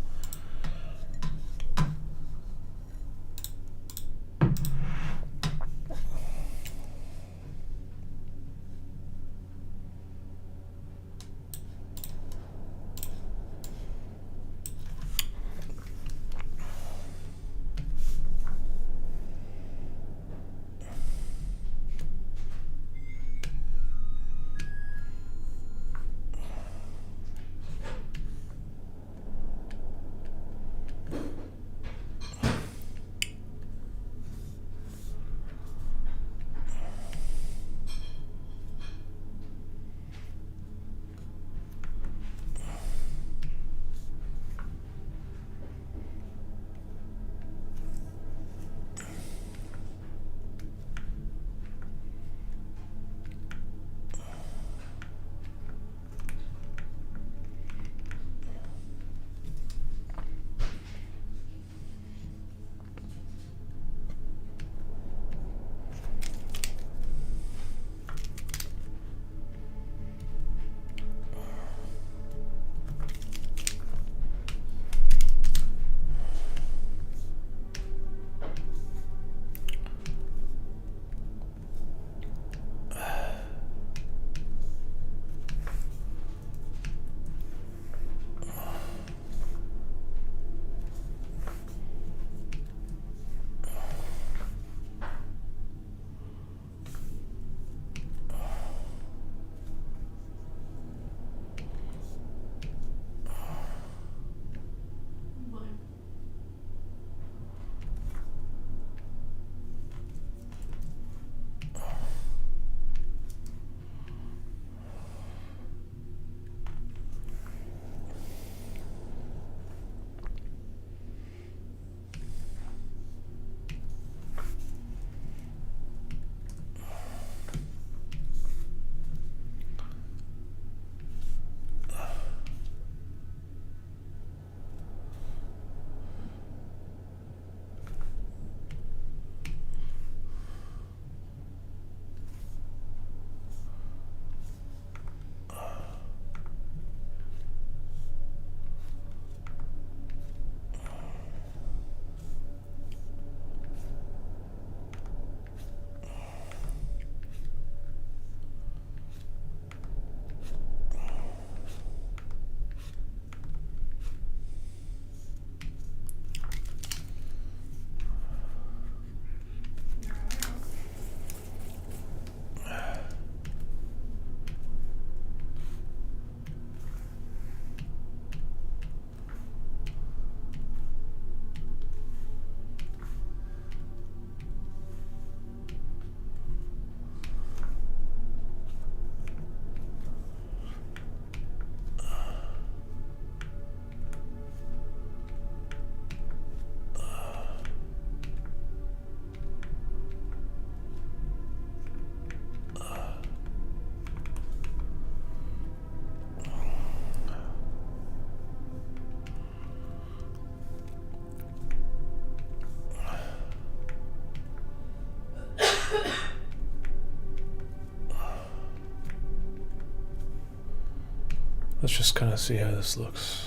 Let's just kind of see how this looks.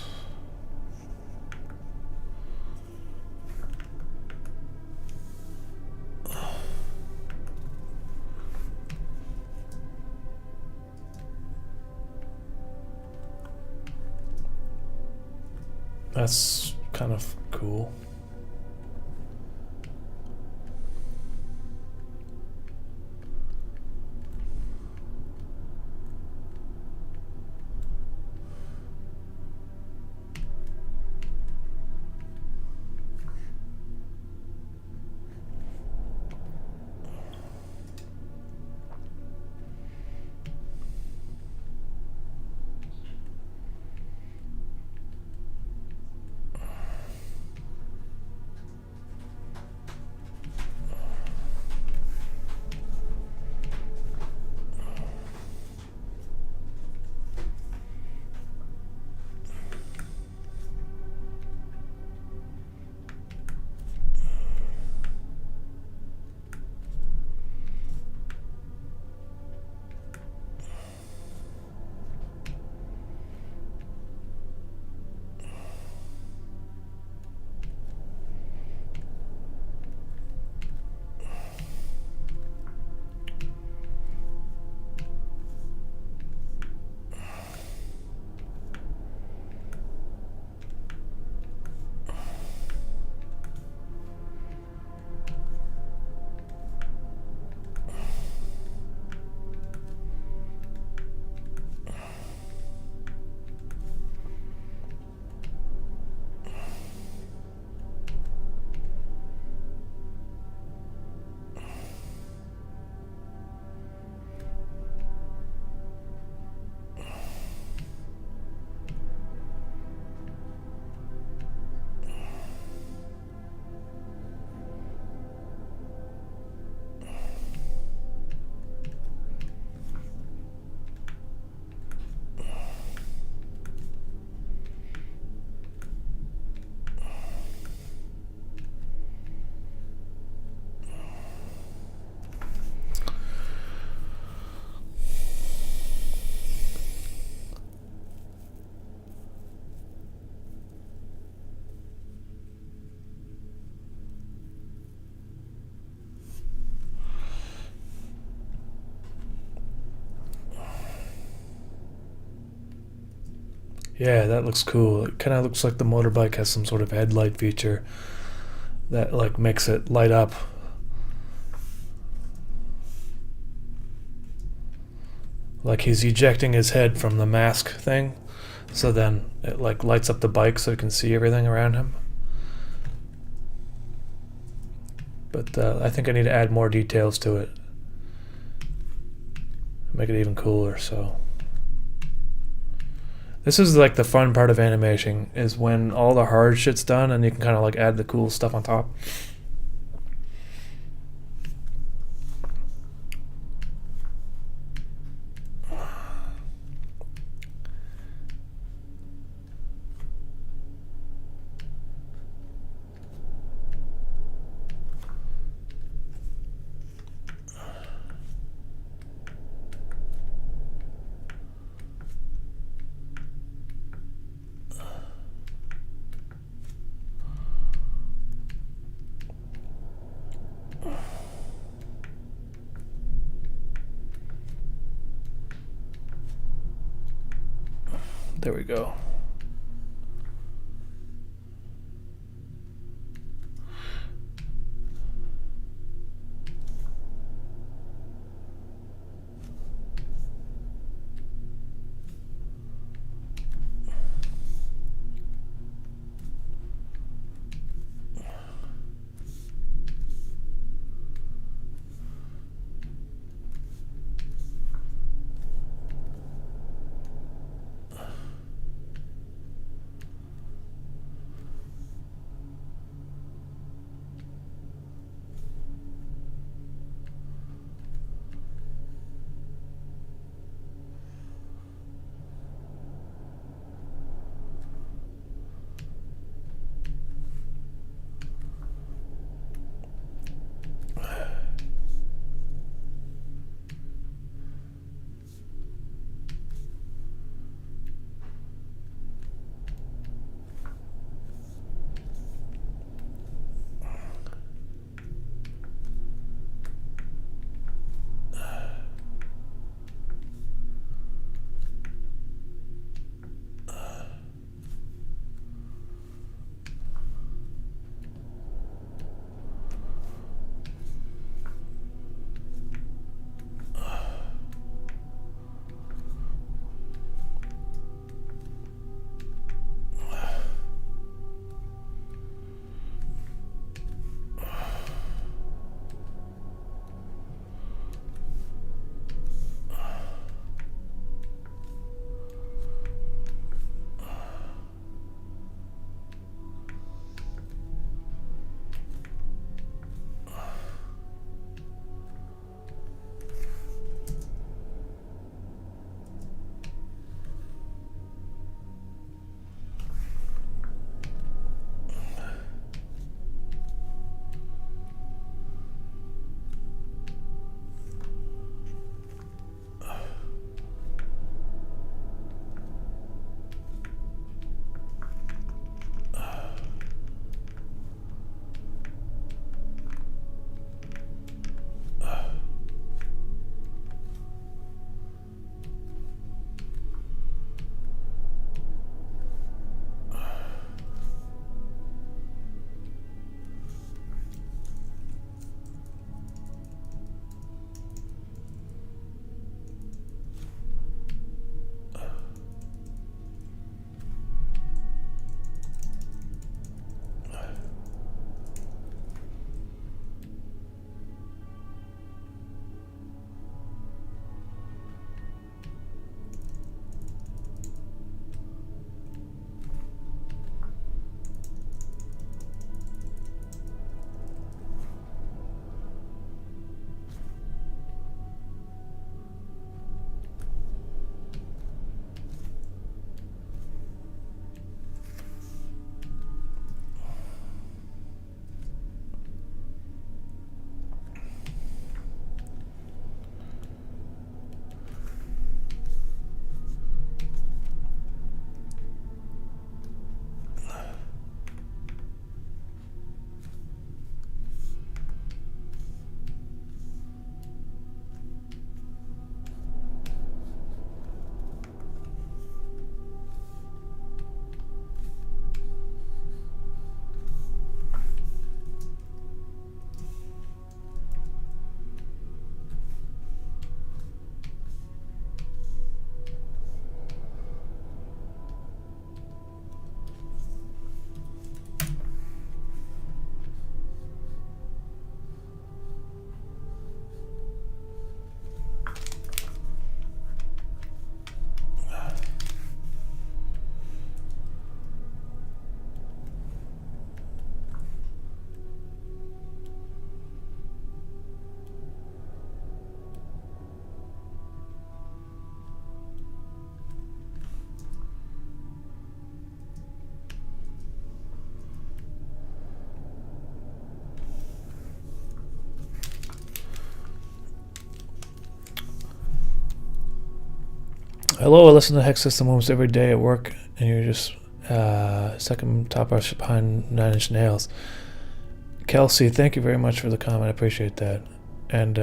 That's kind of cool. Yeah, that looks cool. It kind of looks like the motorbike has some sort of headlight feature that like makes it light up. Like he's ejecting his head from the mask thing, so then it like lights up the bike so you can see everything around him. But I think I need to add more details to it. Make it even cooler, so. This is like the fun part of animation, is when all the hard shit's done and you can kind of like add the cool stuff on top. There we go. Hello, I listen to Hex System almost every day at work, and you're just second top artist behind 9 Inch Nails. Kelsey, thank you very much for the comment. I appreciate that, and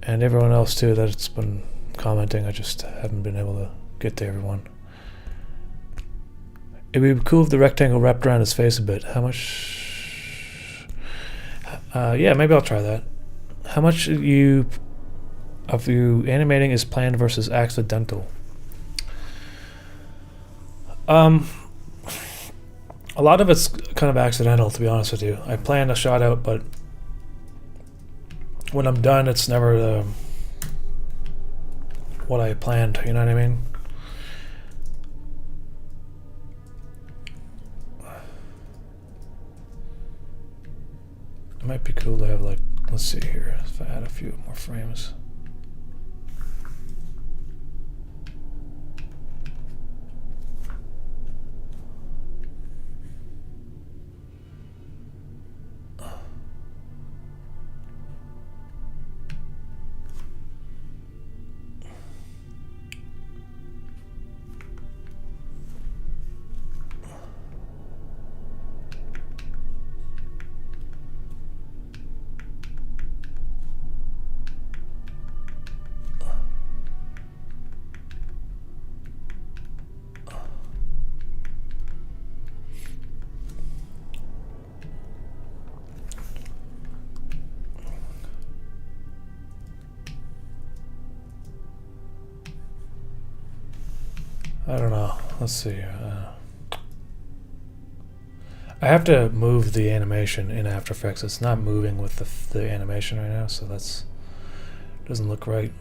everyone else too that's been commenting. I just haven't been able to get to everyone. It would be cool if the rectangle wrapped around his face a bit. How much? Yeah, maybe I'll try that. How much of you animating is planned versus accidental? A lot of it's kind of accidental, to be honest with you. I plan a shot out, but when I'm done, it's never what I planned. You know what I mean? It might be cool to have, like, let's see here, if I add a few more frames. I don't know. Let's see. I have to move the animation in After Effects. It's not moving with the animation right now, so that's doesn't look right.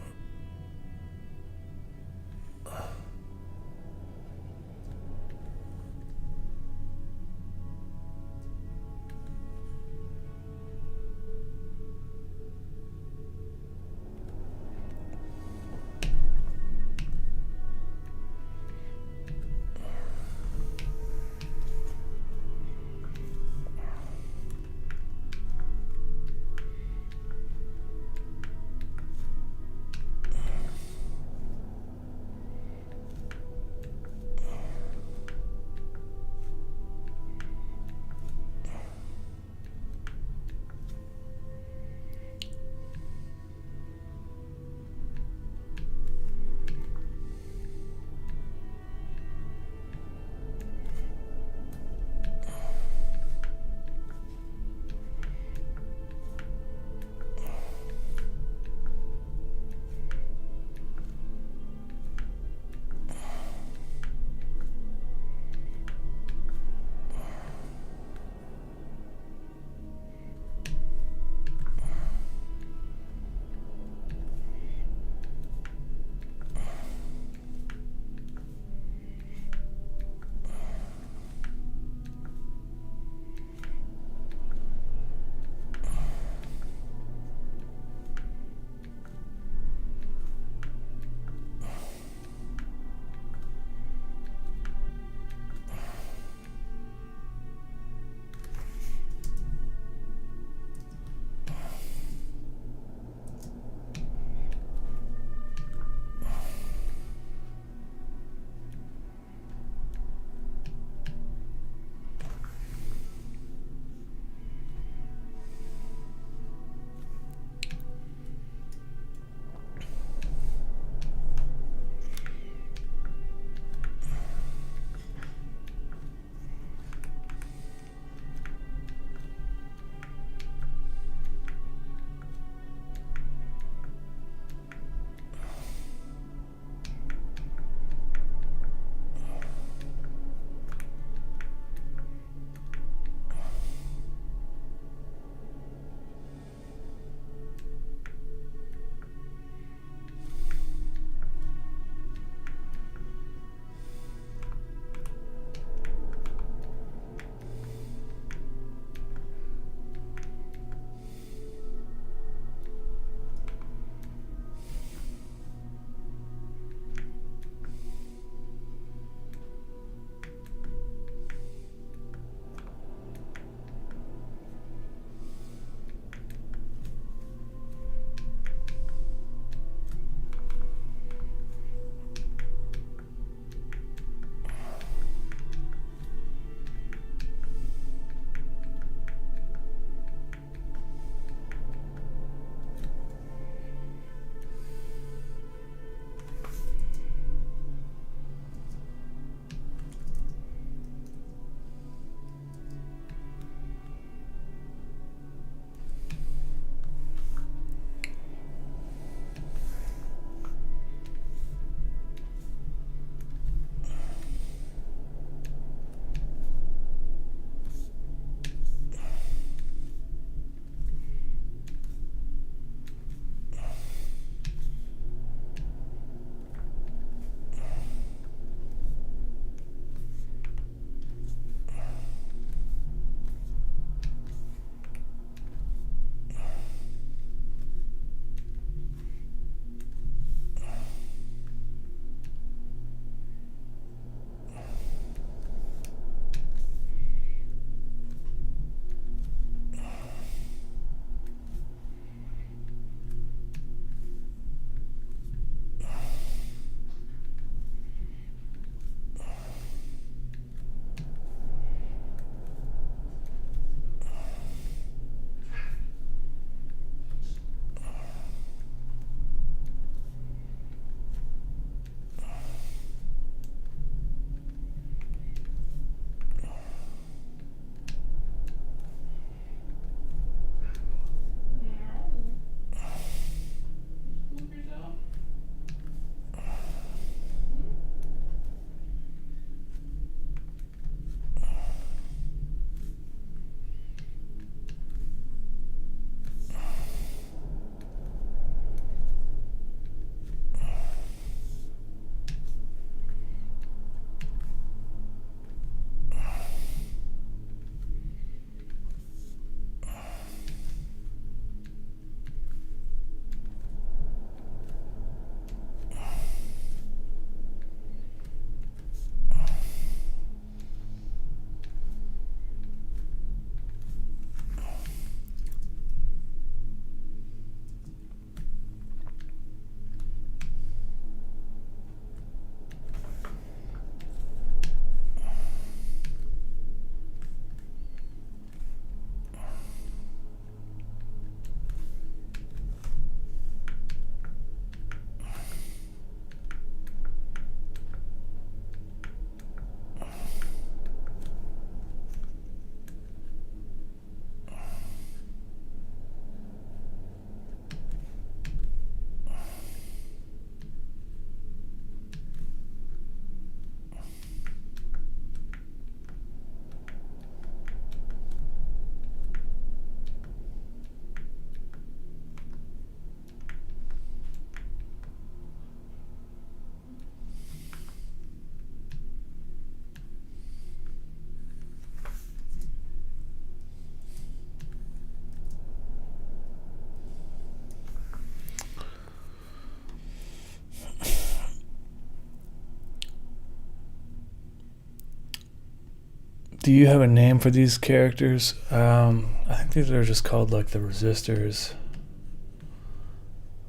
Do you have a name for these characters? I think these are just called like the resistors,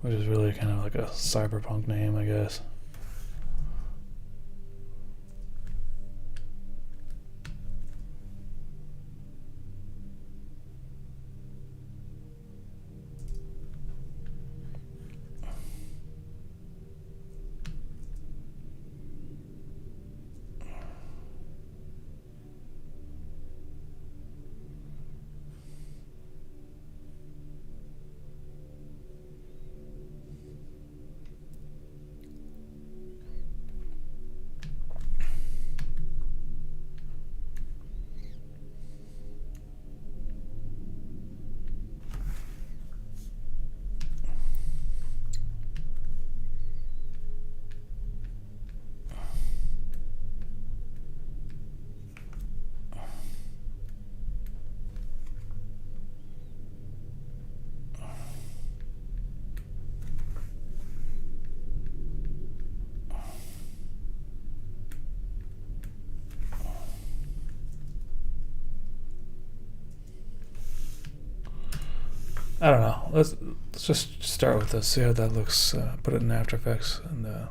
which is really kind of like a cyberpunk name, I guess. I don't know. Let's just start with this. See how that looks. Put it in After Effects and.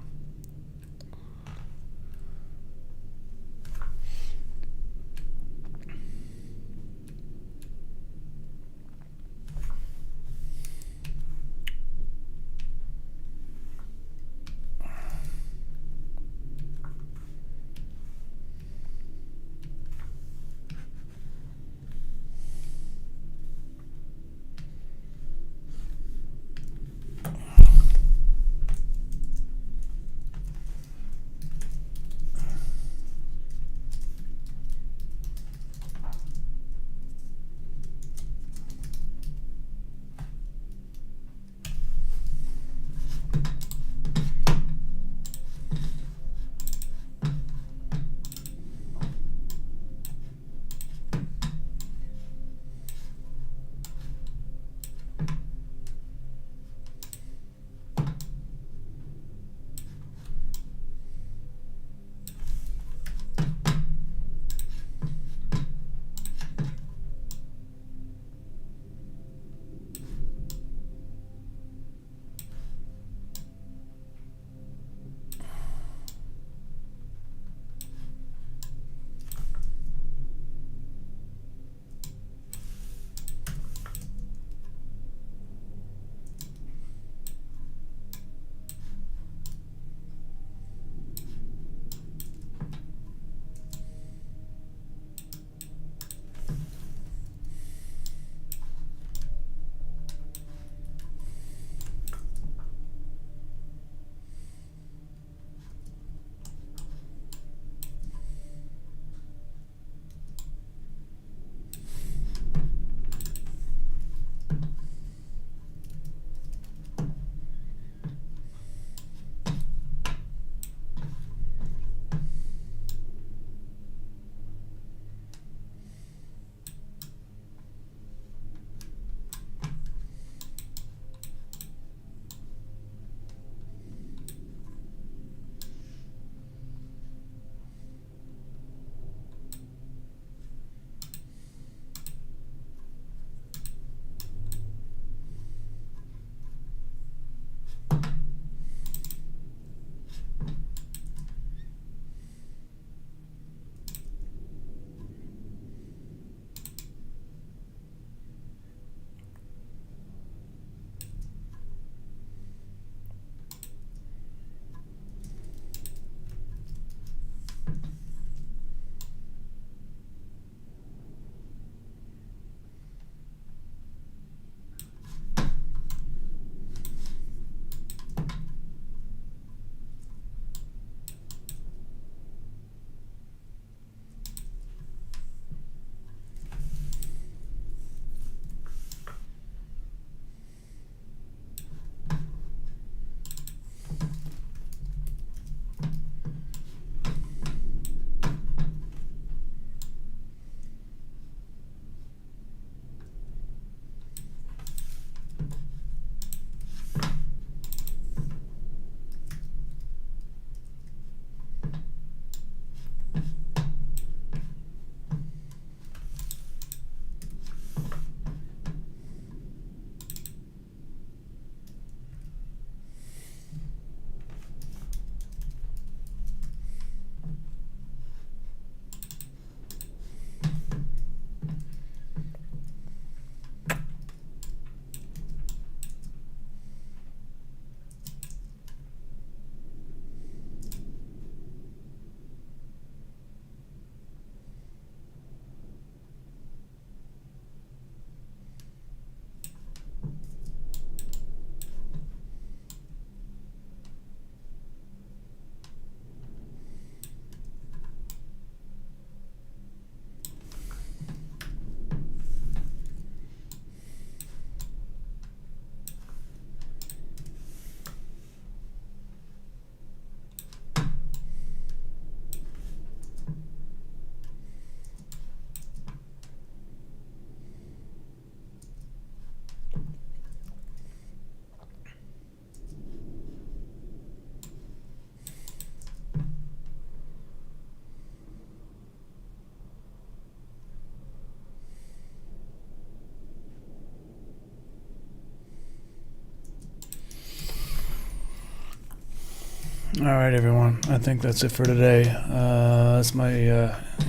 All right, everyone. I think that's it for today. That's my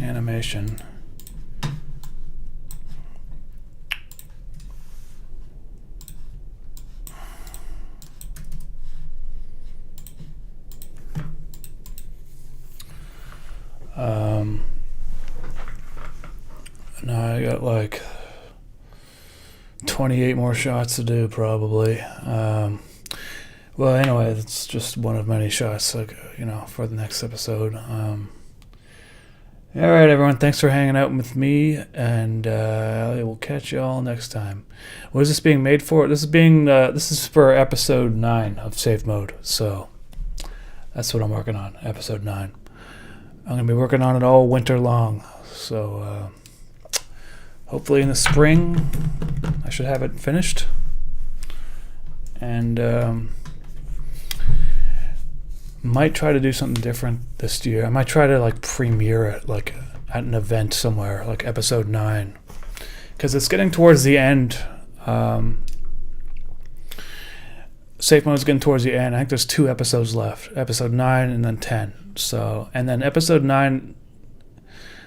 animation. Now I got like 28 more shots to do, probably. Well, anyway, it's just one of many shots, like, for the next episode. All right, everyone. Thanks for hanging out with me, and I will catch you all next time. What is this being made for? This is for episode 9 of Safe Mode. So that's what I'm working on, episode 9. I'm gonna be working on it all winter long. So hopefully in the spring, I should have it finished. And might try to do something different this year. I might try to like premiere it like at an event somewhere, like episode 9, because it's getting towards the end. Safe Mode's getting towards the end. I think there's 2 episodes left, episode 9 and then 10. So, and then episode 9,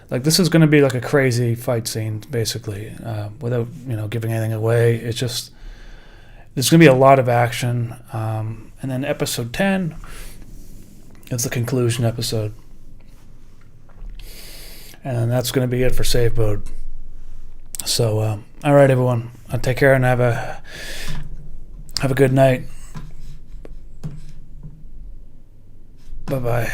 like, this is going to be like a crazy fight scene, basically, without giving anything away. It's just, there's going to be a lot of action. And then episode 10, it's the conclusion episode. And then that's going to be it for Safe Mode. So, all right, everyone. Take care and have a good night. Bye-bye.